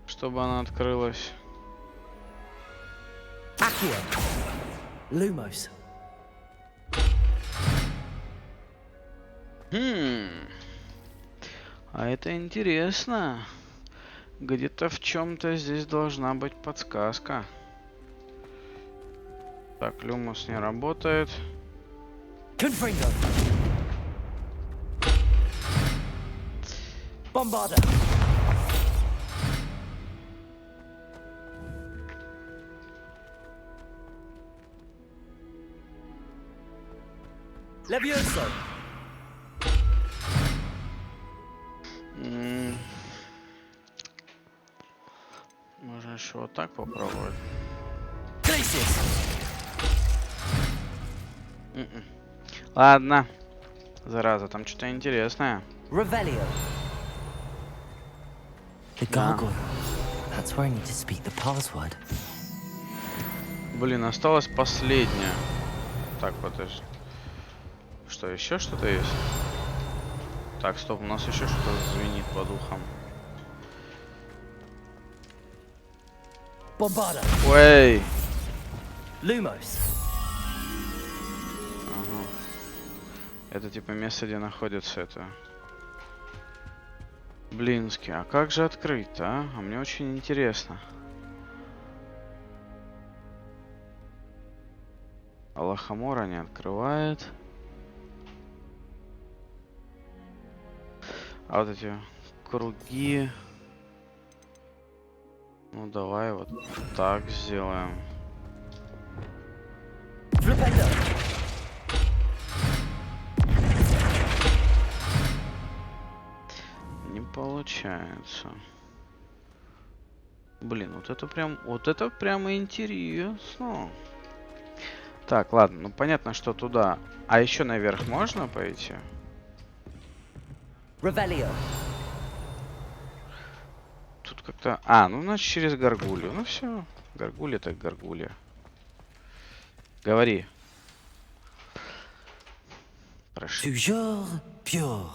чтобы она открылась?
Accio. Lumos.
А это интересно. Где-то в чем-то здесь должна быть подсказка. Так, Люмус не работает.
Confringo. Bombarda. Levioso.
Можно еще вот так попробовать. Ладно. Зараза, там что-то интересное.
Revelio. The gargoyle. That's where I need to speak the password.
Блин, осталось последнее. Так, подожди. Что, еще что-то есть? Так, стоп, у нас еще что-то звенит по духам.
Bombarda.
Ой.
Lumos.
Ага. Это типа место, где находится это. Блински, а как же открыть-то, а? А мне очень интересно. Алахамора не открывает. А вот эти круги... Ну давай вот так сделаем. Не получается. Блин, вот это прямо интересно. Так, ладно, ну понятно, что туда. А еще наверх можно пойти?
Revelio.
Тут как-то... А, ну значит через горгулью. Ну все, горгулья так горгулья. Говори. Прошу.
Toujours pure.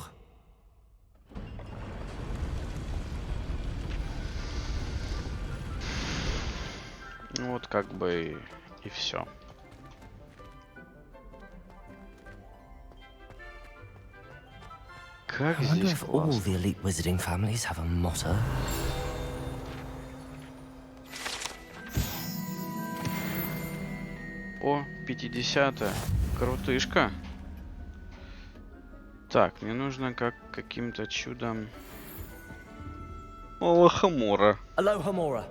Ну вот как бы и все. Как
I wonder
здесь
if all
классно.
the elite wizarding families have a motto.
О, 50-е. Крутышка. Так, мне нужно как каким-то чудом... Лохомора.
Alohomora.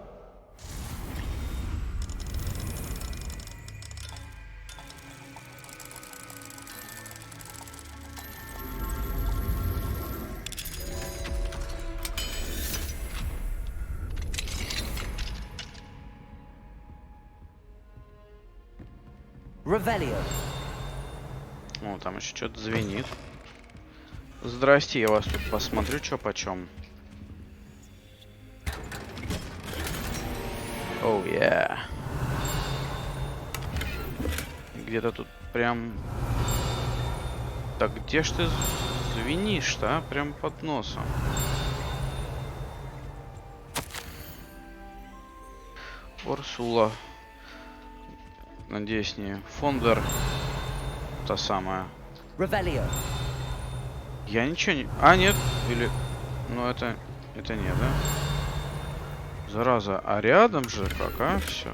Revelio.
О, там еще что-то звенит. Здрасте, я вас тут посмотрю, что почем. Оу, yeah. Где-то тут прям... Так где ж ты звенишь-то, а? Прям под носом. Урсула. Надеюсь, не Фондер. Та самая.
Revelio.
Я ничего не... А, нет. Или... Ну, это нет, да? Зараза. А рядом же как, а? Все.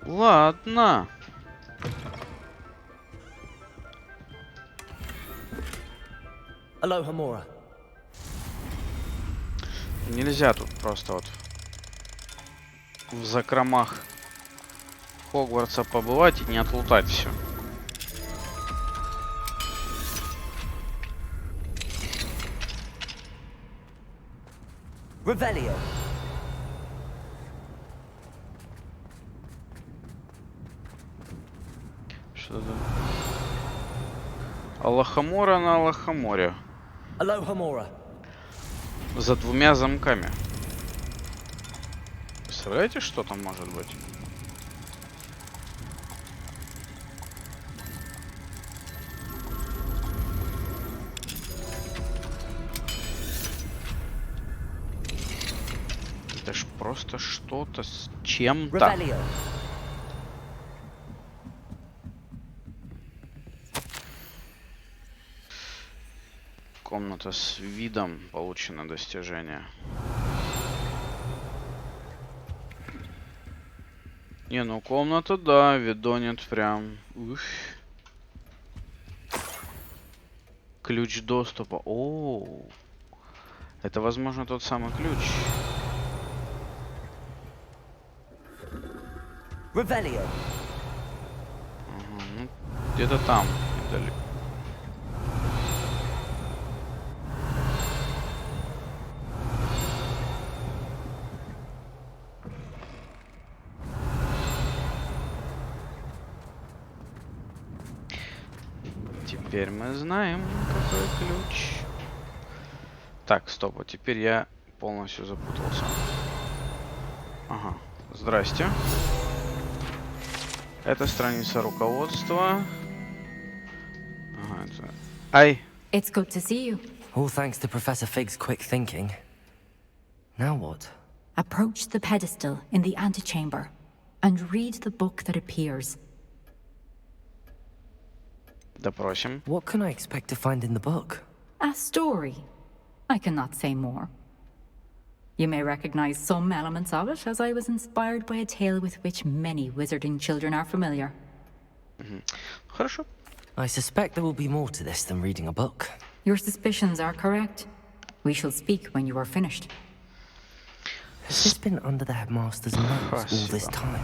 Ладно.
Alohomora.
Нельзя тут просто вот в закромах Хогвартса побывать и не отлутать все.
Revelio.
Что это? Аллахомора на Аллахоморе.
Alohomora.
За двумя замками. Представляете, что там может быть? Это ж просто что-то с чем-то.
Revelio.
Комната с видом, получено достижение. Не, ну комната, да, видонит прям. Ух. Ключ доступа. О, это, возможно, тот самый ключ.
Revelio.
Ага, ну, где-то там, недалеко. Теперь мы знаем, какой ключ. Так, стоп, а теперь я полностью запутался. Ага, здрасте. Это страница руководства. Ага, это... Ай!
It's good to see you.
All thanks to Professor Fig's quick thinking. Now what?
Approach the pedestal in the antechamber and read the book that appears.
Допросим.
What can I expect to find in the book?
A story. I cannot say more. You may recognize some elements of it, as I was inspired by a tale with which many wizarding children are familiar.
Хорошо.
I suspect there will be more to this than reading a book.
Your suspicions are correct. We shall speak when you are finished.
Has this been under the headmaster's nose all this time?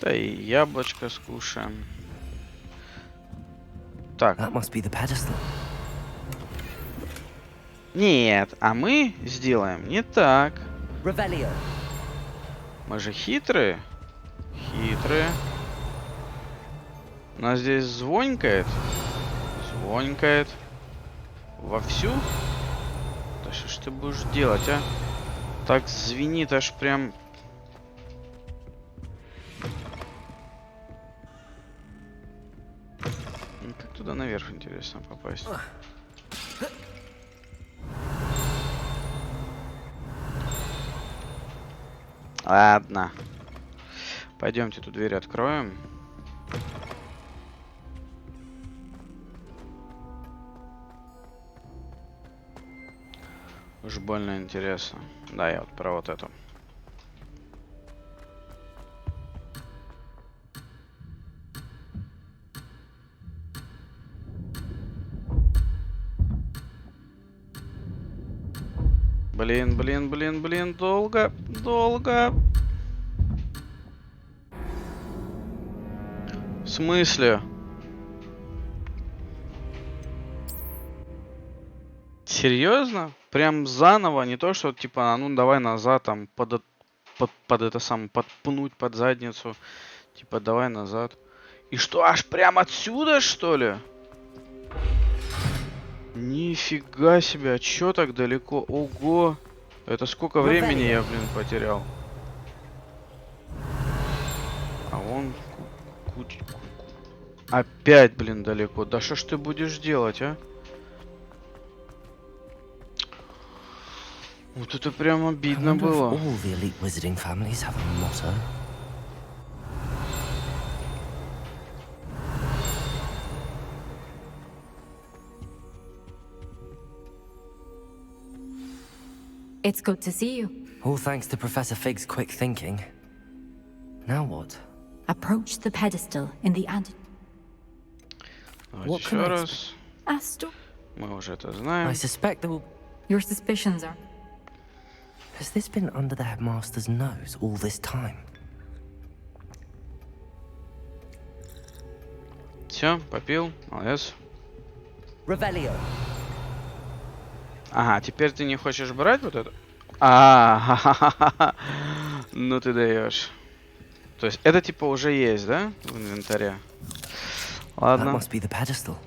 Да и яблочко скушаем. Так.
That must be the pedestal.
Нет, а мы сделаем не так.
Revelio.
Мы же хитрые. Хитрые. У нас здесь звонькает. Звонькает. Вовсю. Да что ж ты будешь делать, а? Так звенит аж прям... Ну, как туда наверх интересно попасть? Ладно. Пойдемте эту дверь откроем. Уж больно интересно. Да, я вот про вот эту. Блин, долго. В смысле? Серьезно? Прям заново? Не то, что типа, ну давай назад, там, под это самое, подпнуть под задницу. Типа, давай назад. И что, аж прям отсюда, что ли? Нифига себе, а чё так далеко? Ого! Это сколько времени я, блин, потерял? А вон... Опять, блин, далеко. Да что ж ты будешь делать, а? Вот это прям обидно было.
It's good to see you.
All thanks to Professor Fig's quick thinking. Now what?
Approach the pedestal in the ante.
Давайте еще раз. Мы уже это знаем.
I suspect there will...
Your suspicions are...
Has this been under the headmaster's nose all this time?
Все, попил. Молодец.
Revelio.
Ага, теперь ты не хочешь брать вот это? Ну ты даешь. То есть это типа уже есть, да, в инвентаре? Ладно.
That must be the pedestal.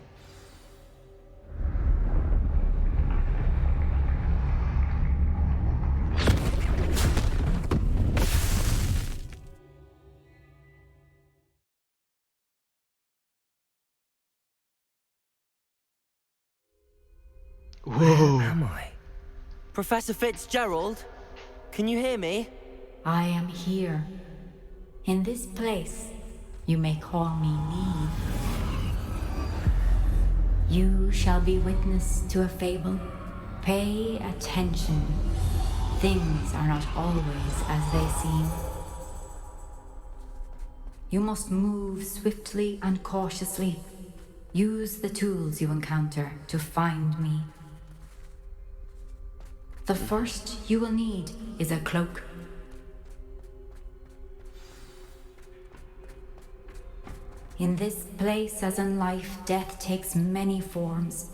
Where am I? Professor Fitzgerald? Can you hear me?
I am here. In this place, you may call me Neve. You shall be witness to a fable. Pay attention. Things are not always as they seem. You must move swiftly and cautiously. Use the tools you encounter to find me. The first you will need is a cloak. In this place, as in life, death takes many forms.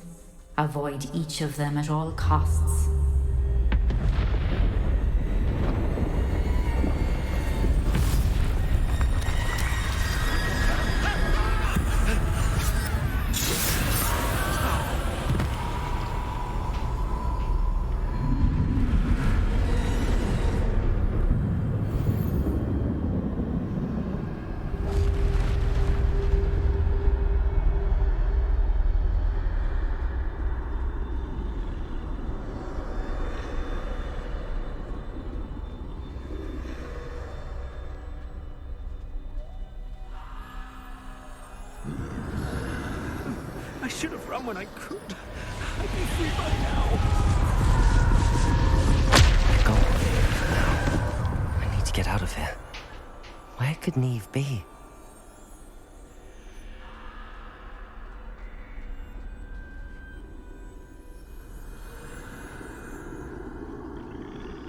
Avoid each of them at all costs.
I should have run when I could. I'd be free by now.
Go on, now. I need to get out of here. Where could Neve be?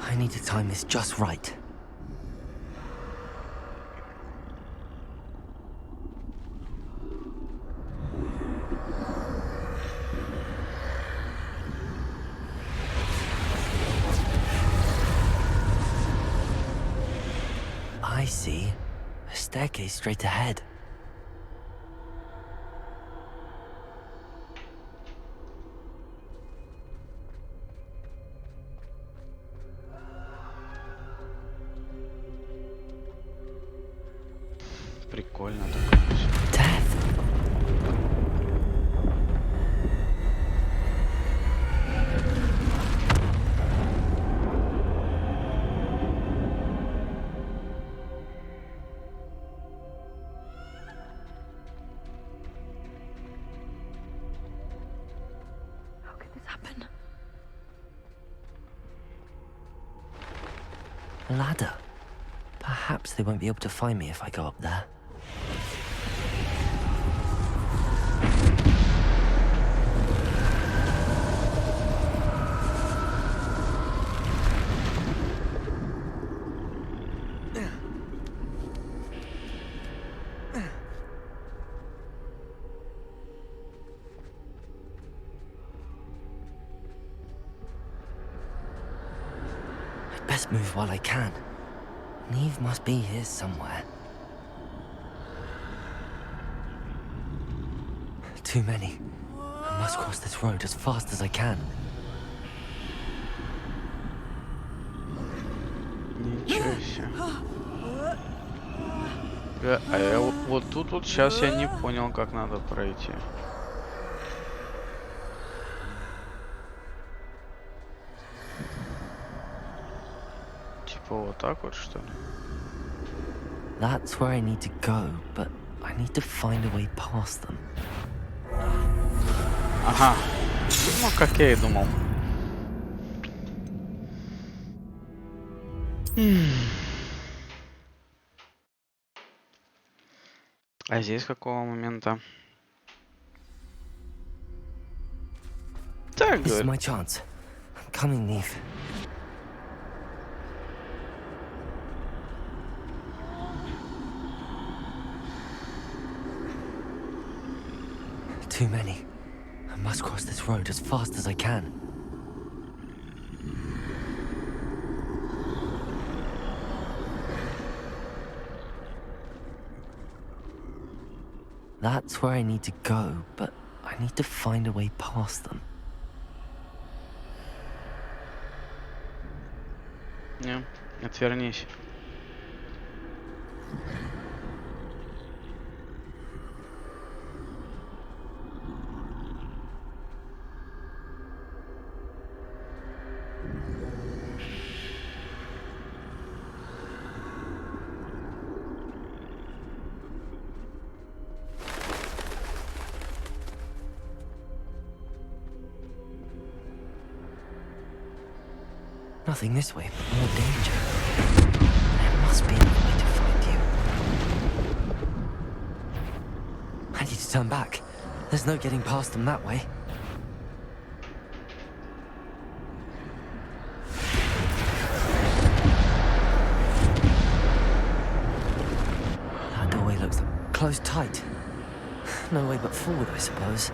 I need to time this just right. I see. A staircase straight ahead.
Прикольно такое.
A ladder. Perhaps they won't be able to find me if I go up there. Best move while I can. Neve must be here somewhere. Too many. I must cross this road as fast as I can.
Ничего себе. Вот тут вот сейчас я не понял, как надо пройти. Вот так вот, что ли?
That's where I need to go, but I need to find a way past them.
Ага. Ну, как я и думал. А здесь какого момента? Так,
This is my chance. I'm coming, Neve. Too many. I must cross this road as fast as I can. That's where I need to go, but I need to find a way past them.
Не, отвернись.
Nothing this way, but more danger. There must be another way to find you. I need to turn back. There's no getting past them that way. That doorway looks closed tight. No way but forward, I suppose.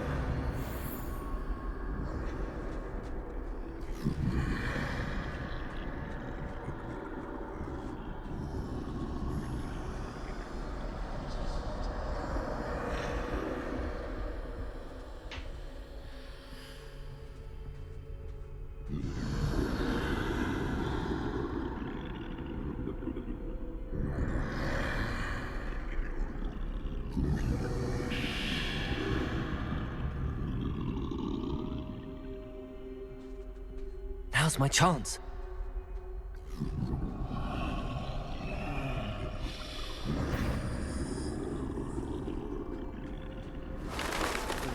Now's my chance.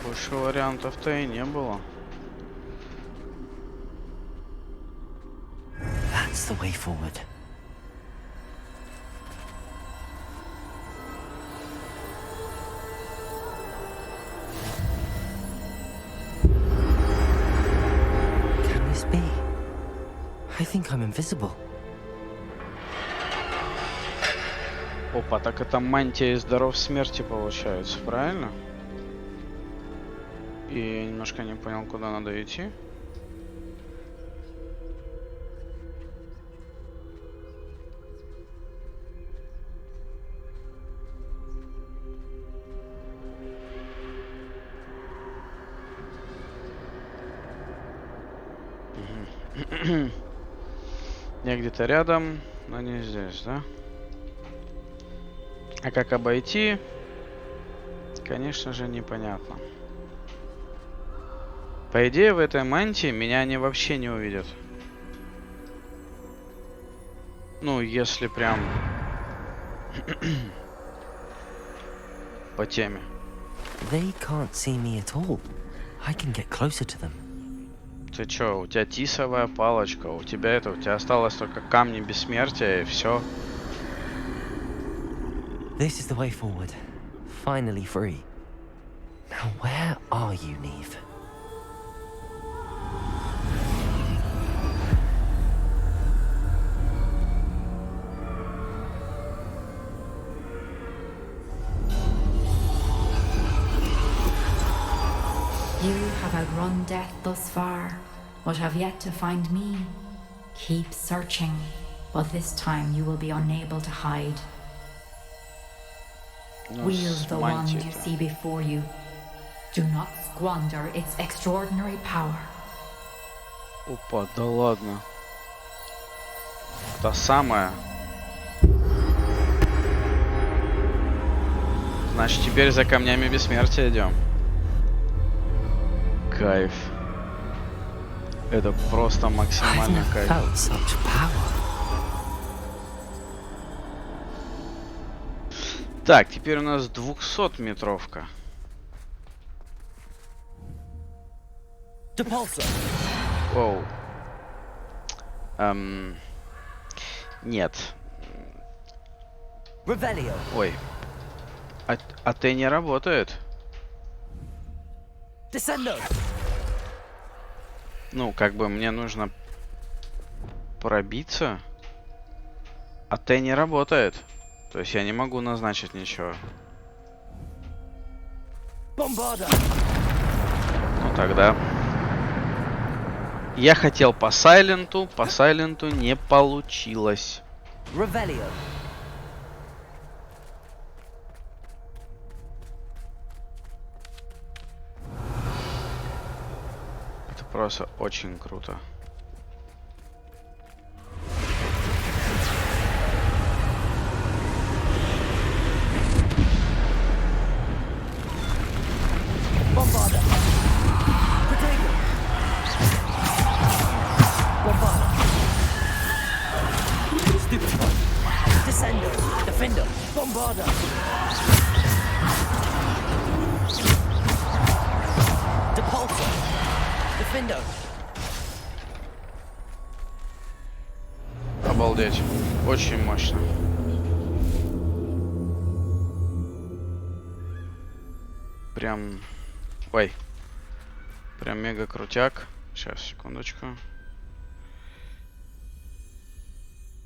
Больше вариантов-то и не было.
That's the way forward. Can this be? I think I'm invisible.
Опа, так это мантия из даров смерти получается, правильно? И я немножко не понял, куда надо идти. Я где-то рядом, но не здесь, да? А как обойти? Конечно же, непонятно. По идее, в этой мантии меня они вообще не увидят. Ну, если прям по теме.
They can't see me at all. I can get closer to them.
Ты чё, у тебя тисовая палочка, у тебя осталось только камни бессмертия и все.
This is the way forward. Finally free. Now where are you, Neve?
You have outrun death thus far, but have yet to find me. Keep searching, but this time you will be unable to hide. Wield the wand you see before you. Do not squander its extraordinary power.
Опа, да ладно. Та самая. Значит, теперь за камнями бессмертия идем. Кайф. Это просто максимально кайф. Так, теперь у нас 200-метровка. Оу. Нет. Ой. А ты не работает? Ну, как бы мне нужно пробиться. А Т не работает. То есть я не могу назначить ничего. Ну тогда. Я хотел по сайленту не получилось. Это просто очень круто. Обалдеть. Очень мощно. Прям... Ой. Прям мега крутяк. Сейчас, секундочку.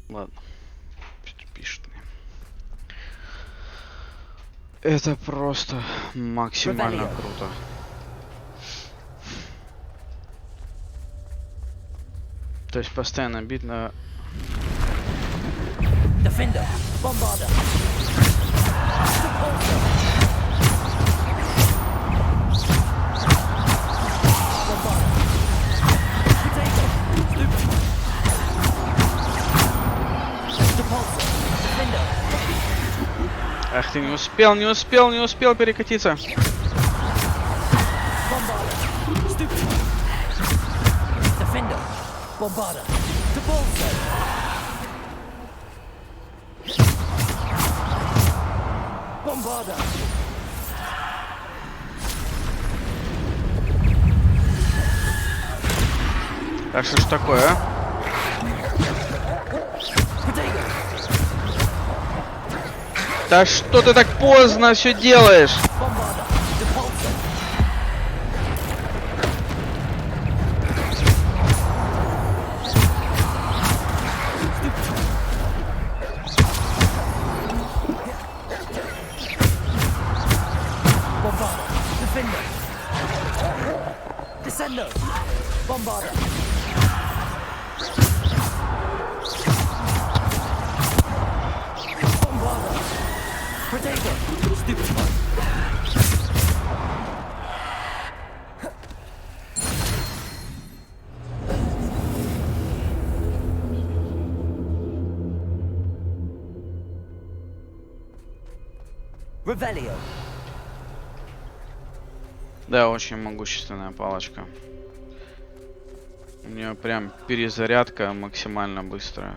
Ладно. Пишет мне. Это просто максимально круто. То есть постоянно бить на...
Defender, Bombarder.
Ах ты, не успел перекатиться.
Defender, Bombarder. Bombarder.
А что ж такое, а? Да что ты так поздно все делаешь? Да, очень могущественная палочка. У нее прям перезарядка максимально быстрая.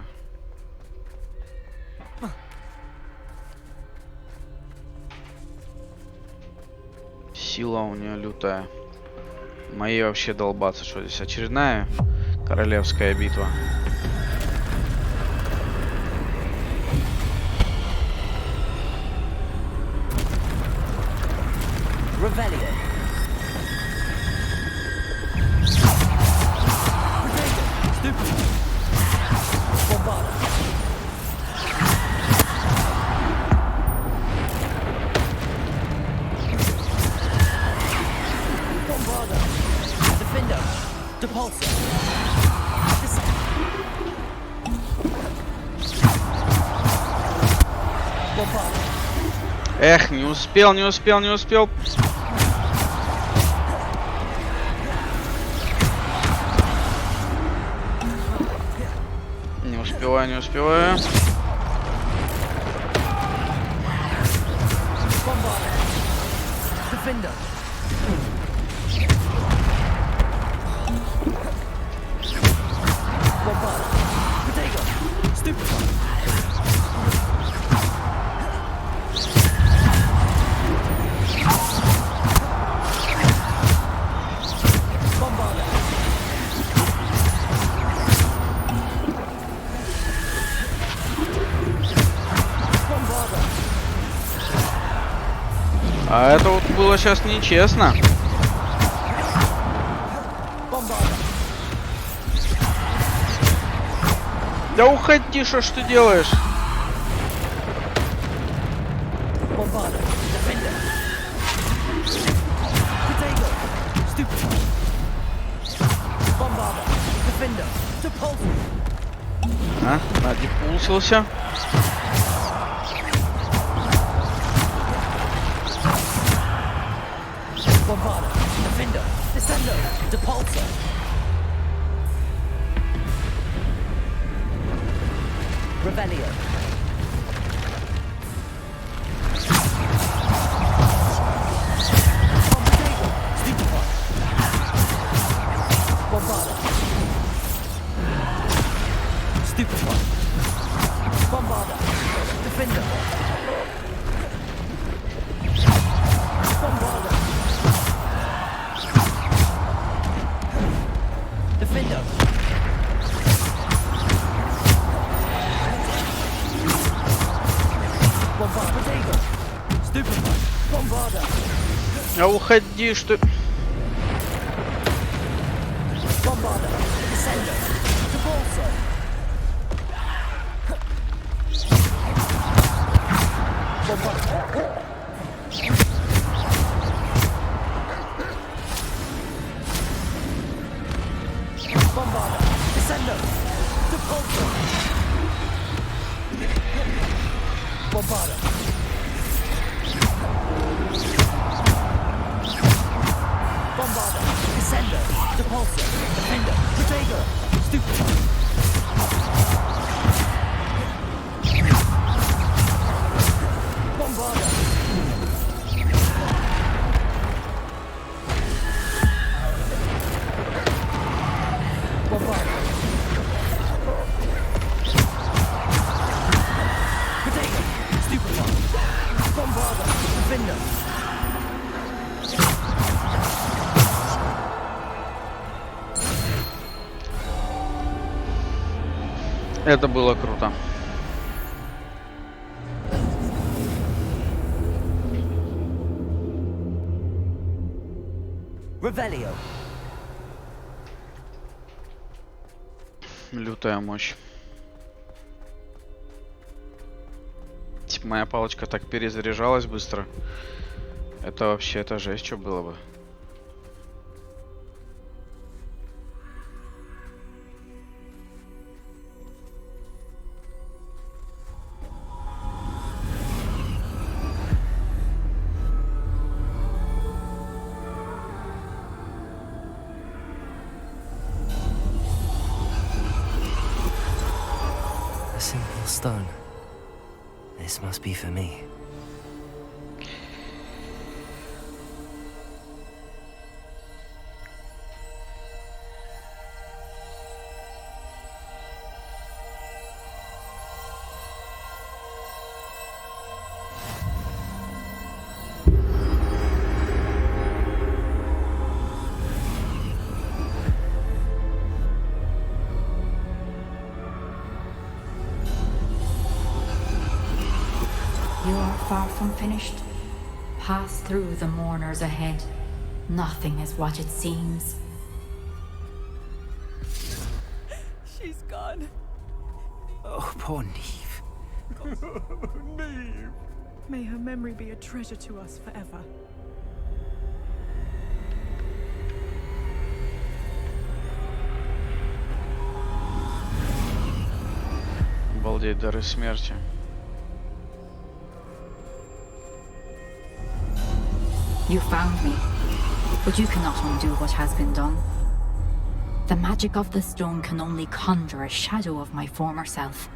Сила у нее лютая. Мои вообще долбаться, что здесь очередная королевская битва. Эх, не успел. Не успеваю. А это вот было сейчас нечестно. Да уходи, что ж ты делаешь? А, надипулсился. А уходи, что... Это было круто. Лютая мощь. Типа моя палочка так перезаряжалась быстро. Это вообще, это жесть, что было бы.
Stone. This must be for me.
You are far from finished. Pass through the mourners ahead. Nothing is what it seems.
She's gone.
Oh, poor Neve.
Neve.
May her memory be a treasure to us forever.
Обалдеть, дары смерти.
You found me, but you cannot undo what has been done. The magic of the stone can only conjure a shadow of my former self.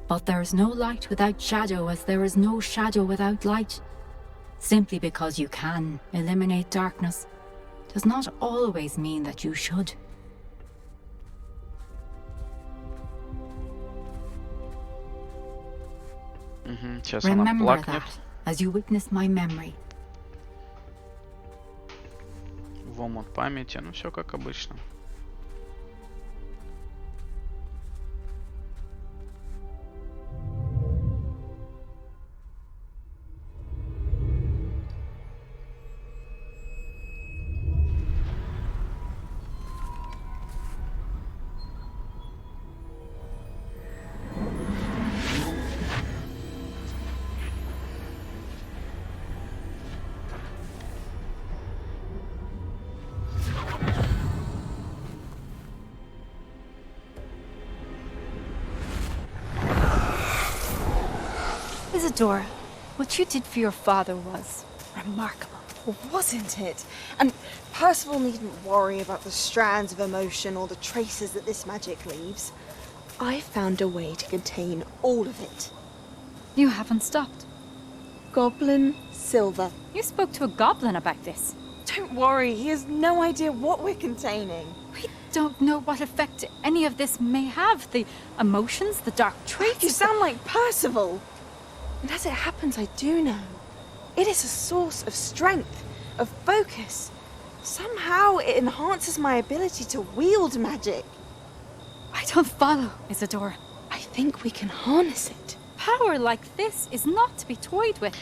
But there is no light without shadow, as there is no shadow without light. Simply because you can eliminate darkness does not always mean that you should.
Сейчас она
Remember
плакнет.
that as you witness my memory.
В омут памяти, ну все как обычно.
Isadora, what you did for your father was remarkable.
Wasn't it? And Percival needn't worry about the strands of emotion or the traces that this magic leaves. I found a way to contain all of it.
You haven't stopped.
Goblin Silver.
You spoke to a goblin about this.
Don't worry, he has no idea what we're containing.
We don't know what effect any of this may have. The emotions, the dark traits.
You sound like Percival. And as it happens, I do know. It is a source of strength, of focus. Somehow it enhances my ability to wield magic.
I don't follow, Isadora.
I think we can harness it.
Power like this is not to be toyed with.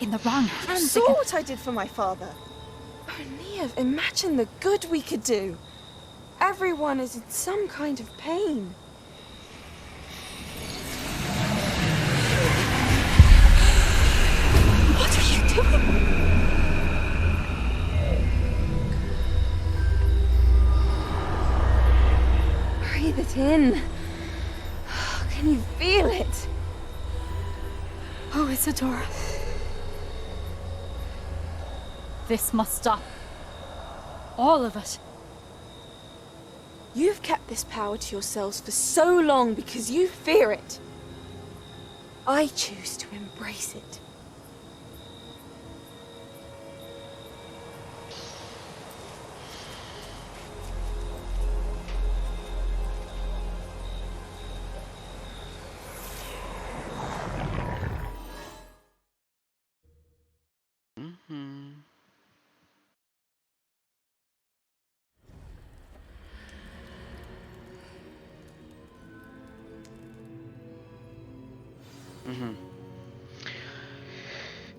In the wrong
You
hands,
saw what I did for my father. Oh, Neve, imagine the good we could do. Everyone is in some kind of pain.
What are you doing?
Breathe it in. Can you feel it?
Oh, Isadora. This must stop. All of it.
You've kept this power to yourselves for so long because you fear it. I choose to embrace it.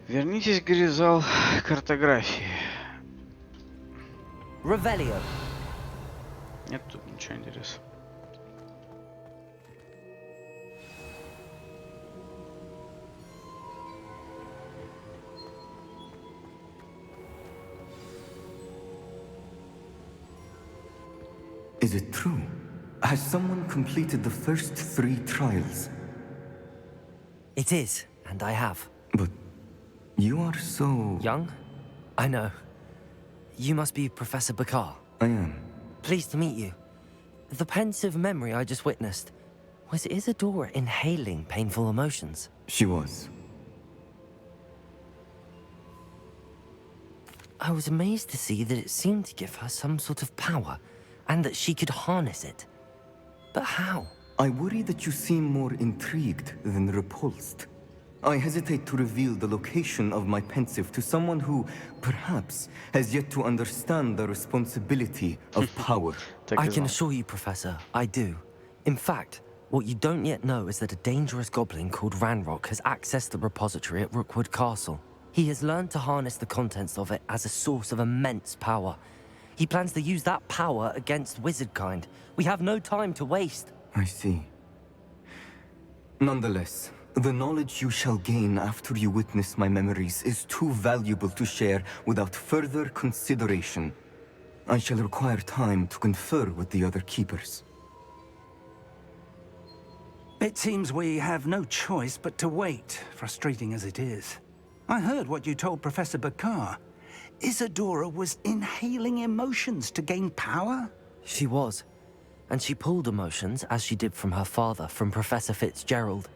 Вернитесь в горизал картографии.
Revelio.
Нет тут ничего интересного.
Is it true? Has someone completed the first 3 trials?
It is, and I have.
But you are so...
Young? I know. You must be Professor Bakar.
I am.
Pleased to meet you. The pensive memory I just witnessed, was Isadora inhaling painful emotions?
She was.
I was amazed to see that it seemed to give her some sort of power, and that she could harness it. But how?
I worry that you seem more intrigued than repulsed. I hesitate to reveal the location of my pensive to someone who, perhaps, has yet to understand the responsibility of power.
I can assure you, Professor, I do. In fact, what you don't yet know is that a dangerous goblin called Ranrock has accessed the repository at Rookwood Castle. He has learned to harness the contents of it as a source of immense power. He plans to use that power against wizardkind. We have no time to waste.
I see. Nonetheless, the knowledge you shall gain after you witness my memories is too valuable to share without further consideration. I shall require time to confer with the other keepers.
It seems we have no choice but to wait, frustrating as it is. I heard what you told Professor Bakar. Isadora was inhaling emotions to gain power?
She was. And she pulled emotions, as she did from her father, from Professor Fitzgerald,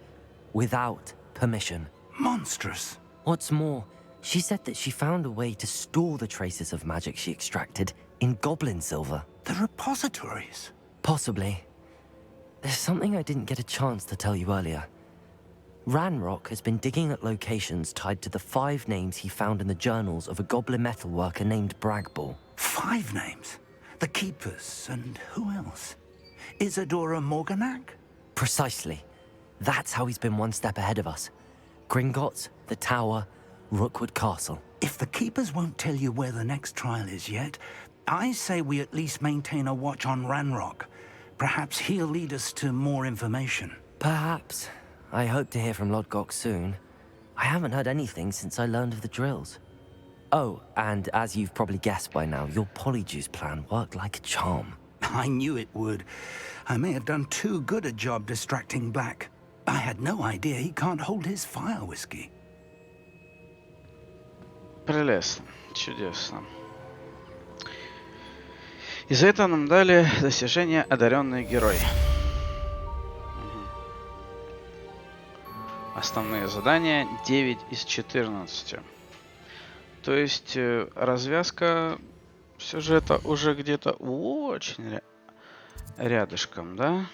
without permission.
Monstrous.
What's more, she said that she found a way to store the traces of magic she extracted in goblin silver.
The repositories?
Possibly. There's something I didn't get a chance to tell you earlier. Ranrock has been digging at locations tied to the 5 names he found in the journals of a goblin metalworker named Bragball.
5 names? The Keepers, and who else? Isadora Morganac?
Precisely. That's how he's been one step ahead of us. Gringotts, the Tower, Rookwood Castle.
If the Keepers won't tell you where the next trial is yet, I say we at least maintain a watch on Ranrock. Perhaps he'll lead us to more information.
Perhaps. I hope to hear from Lodgok soon. I haven't heard anything since I learned of the drills. Oh, and as you've probably guessed by now, your Polyjuice plan worked like a charm.
I knew it would. I may have done too good a job distracting Black. I had no idea he can't hold his fire whiskey.
Прелестно. Чудесно. И за это нам дали достижение «Одаренный герой». Основные задания 9 из 14. То есть развязка сюжета уже где-то очень рядышком, да?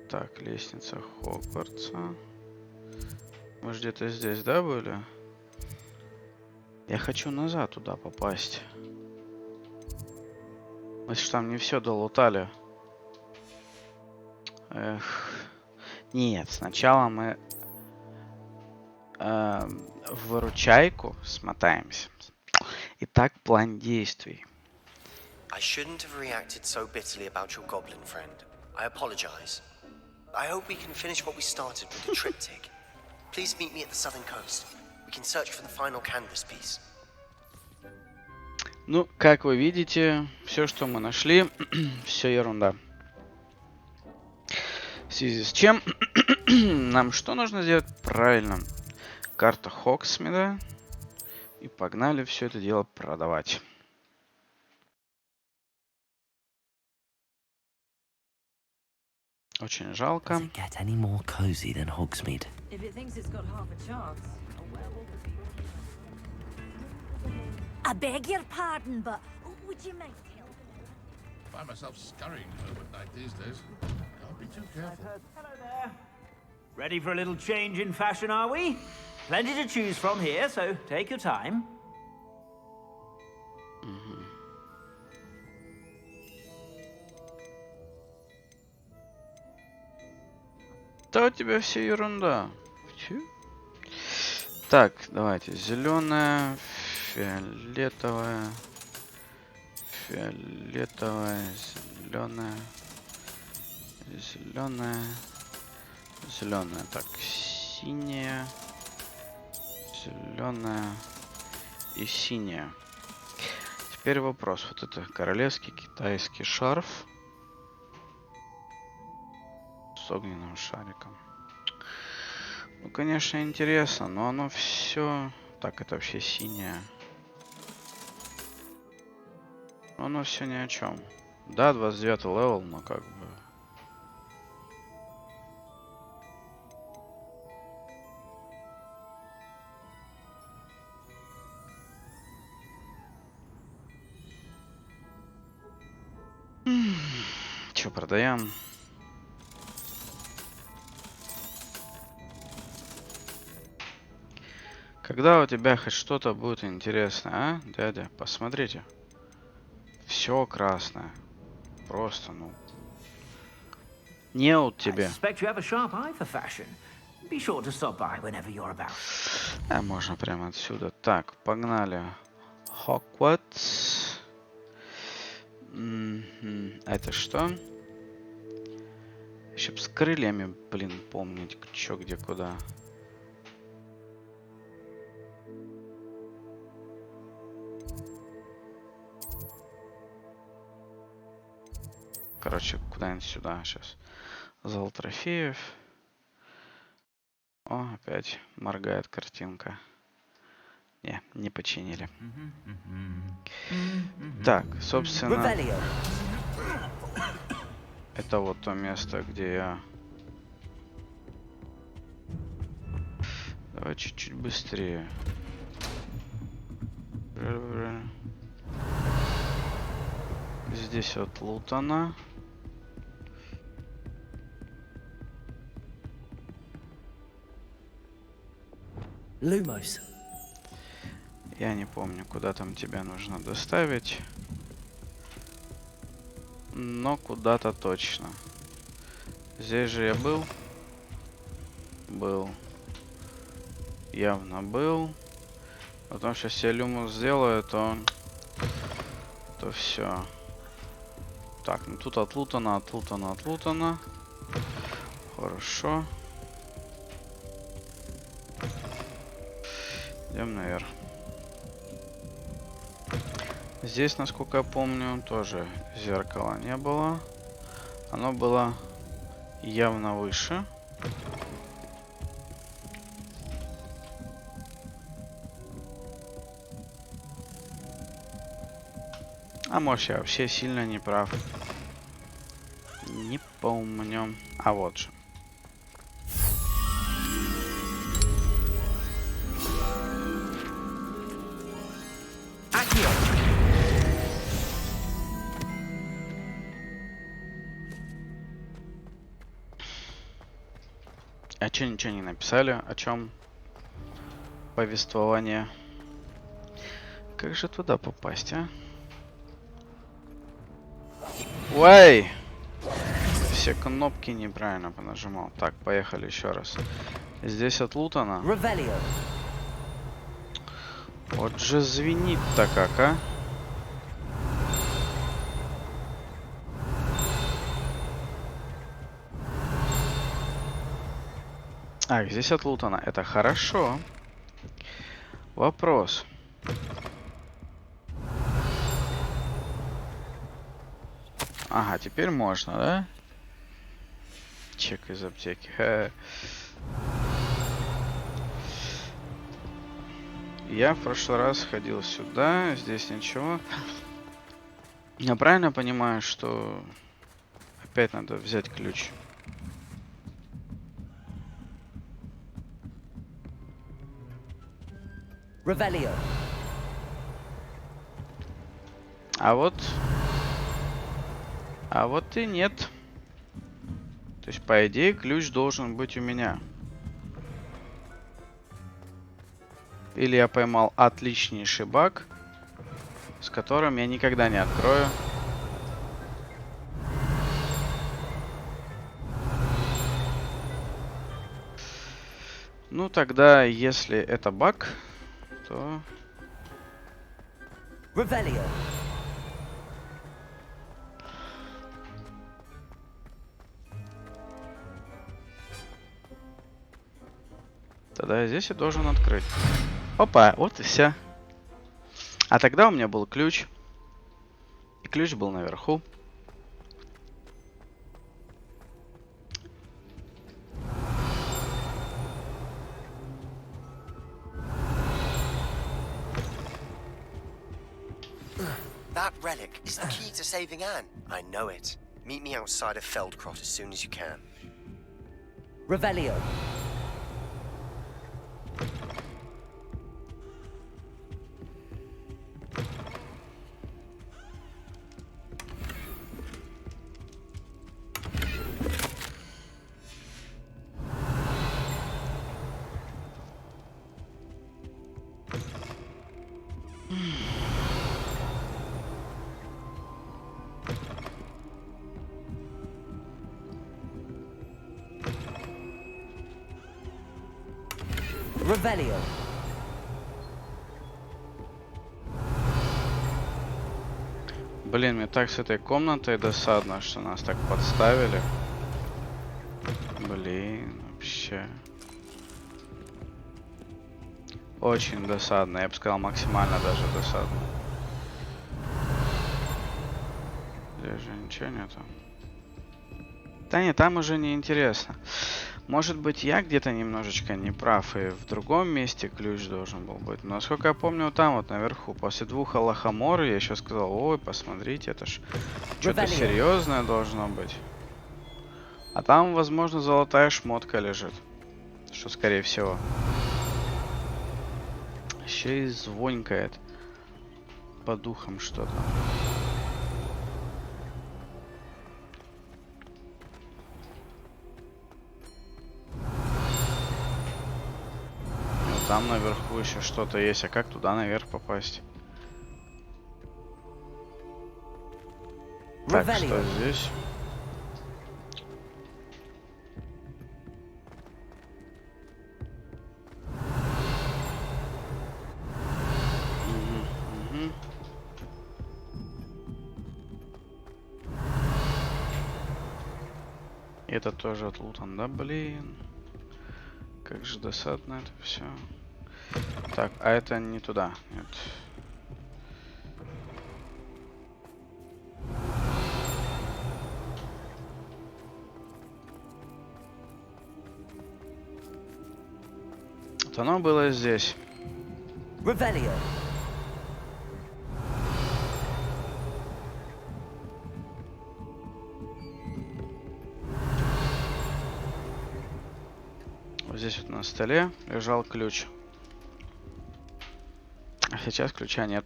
Так, лестница Хогвартса. Мы же где-то здесь, да, были? Я хочу назад туда попасть. Мы же там не все долутали. Эх. Нет, сначала мы в выручайку смотаемся. Итак, план действий.
I shouldn't have reacted so bitterly about your goblin friend. I apologize. I hope we can finish what we started with the triptych. Please meet me at the southern coast. We can search for the final canvas piece.
Ну, как вы видите, все, что мы нашли, все ерунда. В связи с чем нам что нужно сделать? Правильно. Карта Хоксмида. И погнали все это дело продавать. Очень жалко.
I beg your pardon, but would you mind helping?
I find myself scurrying home at night these days. Can't be too careful.
Hello there. Ready for a little change in fashion, are we? Plenty to choose from here, so take your time.
Да у тебя все ерунда. Чё? Так, давайте. Зеленая, фиолетовая, фиолетовая, зеленая, зеленая, зеленая. Так, синяя, зеленая и синяя. Теперь вопрос. Вот это королевский китайский шарф с огненным шариком. Ну, конечно, интересно, но оно все... Так, это вообще синее. Оно все ни о чем. Да, 29 левел, но как бы... Че, продаем? Когда у тебя хоть что-то будет интересное, а, дядя? Посмотрите. Все красное. Просто, ну... Неуд тебе. А можно прямо отсюда. Так, погнали. Хогвартс. Это что? Еще б с крыльями, блин, помнить, чё, где, куда. Короче, куда-нибудь сюда сейчас. Зал трофеев. О, опять моргает картинка. Не починили. Так, собственно... Это вот то место, где я... Давай чуть-чуть быстрее. Здесь вот лутана.
Lumos.
Я не помню, куда там тебя нужно доставить. Но куда-то точно. Здесь же я был. Был. Явно был. Потом сейчас я люмус сделаю, то все. Так, ну тут отлутано. Хорошо. Идем наверх. Здесь, насколько я помню, тоже зеркала не было. Оно было явно выше. А может, я вообще сильно не прав. Не помню. А вот же. А че ничего не написали? О чем повествование? Как же туда попасть, а? Ой! Все кнопки неправильно понажимал. Так, поехали еще раз. Здесь отлутано. Вот же звенит-то как, а? А, здесь отлутано. Это хорошо. Вопрос. Ага, теперь можно, да? Чек из аптеки. Я в прошлый раз ходил сюда, здесь ничего. Я правильно понимаю, что опять надо взять ключ? А вот и нет. То есть, по идее, ключ должен быть у меня. Или я поймал отличнейший баг, с которым я никогда не открою. Ну, тогда, если это баг, то... Тогда я здесь и должен открыть. Опа, вот и все. А тогда у меня был ключ. И ключ был наверху.
That relic is the key to saving Anne. I know it. Meet me outside of Feldcrot as soon as you can.
Revelio. Revelio.
Блин, мне так с этой комнатой досадно, что нас так подставили. Блин, вообще. Очень досадно, я бы сказал, максимально даже досадно. Здесь же ничего нету. Да нет, там уже не интересно. Может быть, я где-то немножечко не прав, и в другом месте ключ должен был быть. Но, насколько я помню, там вот наверху, после 2 Алахамор, я еще сказал, ой, посмотрите, это ж что-то серьезное должно быть. А там, возможно, золотая шмотка лежит. Что, скорее всего. Еще и звонькает по духам что-то. Там наверху еще что-то есть. А как туда наверх попасть? Так, что здесь? Это тоже отлутан, да, блин? Как же досадно это все. Так, а это не туда, нет. Вот оно было здесь.
Revelio.
Здесь вот на столе лежал ключ. А сейчас ключа нет.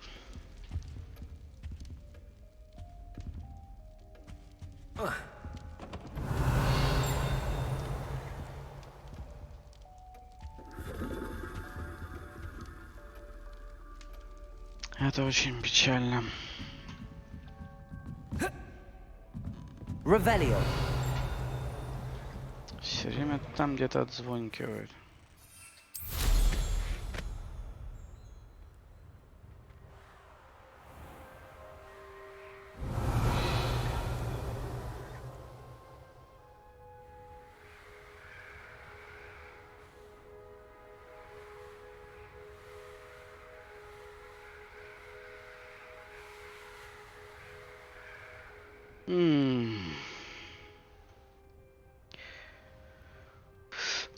Это очень печально.
Revelio.
Все время там где-то отзвонкивает.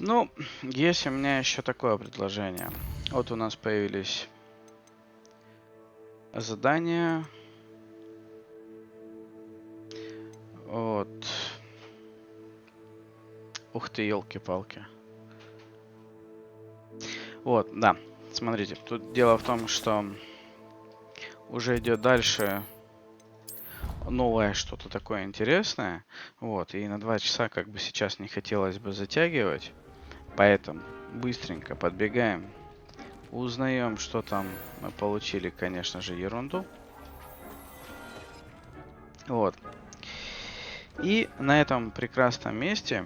Ну, есть у меня еще такое предложение. Вот у нас появились задания. Вот. Ух ты, елки-палки. Вот, да. Смотрите, тут дело в том, что уже идет дальше новое что-то такое интересное. Вот, и на 2 часа как бы сейчас не хотелось бы затягивать. Поэтому быстренько подбегаем. Узнаем, что там мы получили, конечно же, ерунду. Вот. И на этом прекрасном месте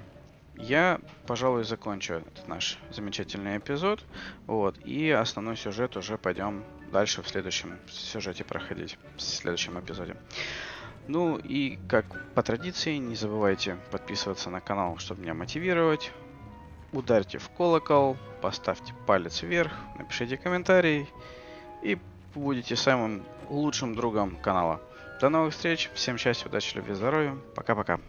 я, пожалуй, закончу этот наш замечательный эпизод. Вот. И основной сюжет уже пойдем дальше в следующем сюжете проходить. В следующем эпизоде. Ну и, как по традиции, не забывайте подписываться на канал, чтобы меня мотивировать. Ударьте в колокол, поставьте палец вверх, напишите комментарий и будете самым лучшим другом канала. До новых встреч, всем счастья, удачи, любви, здоровья, пока-пока.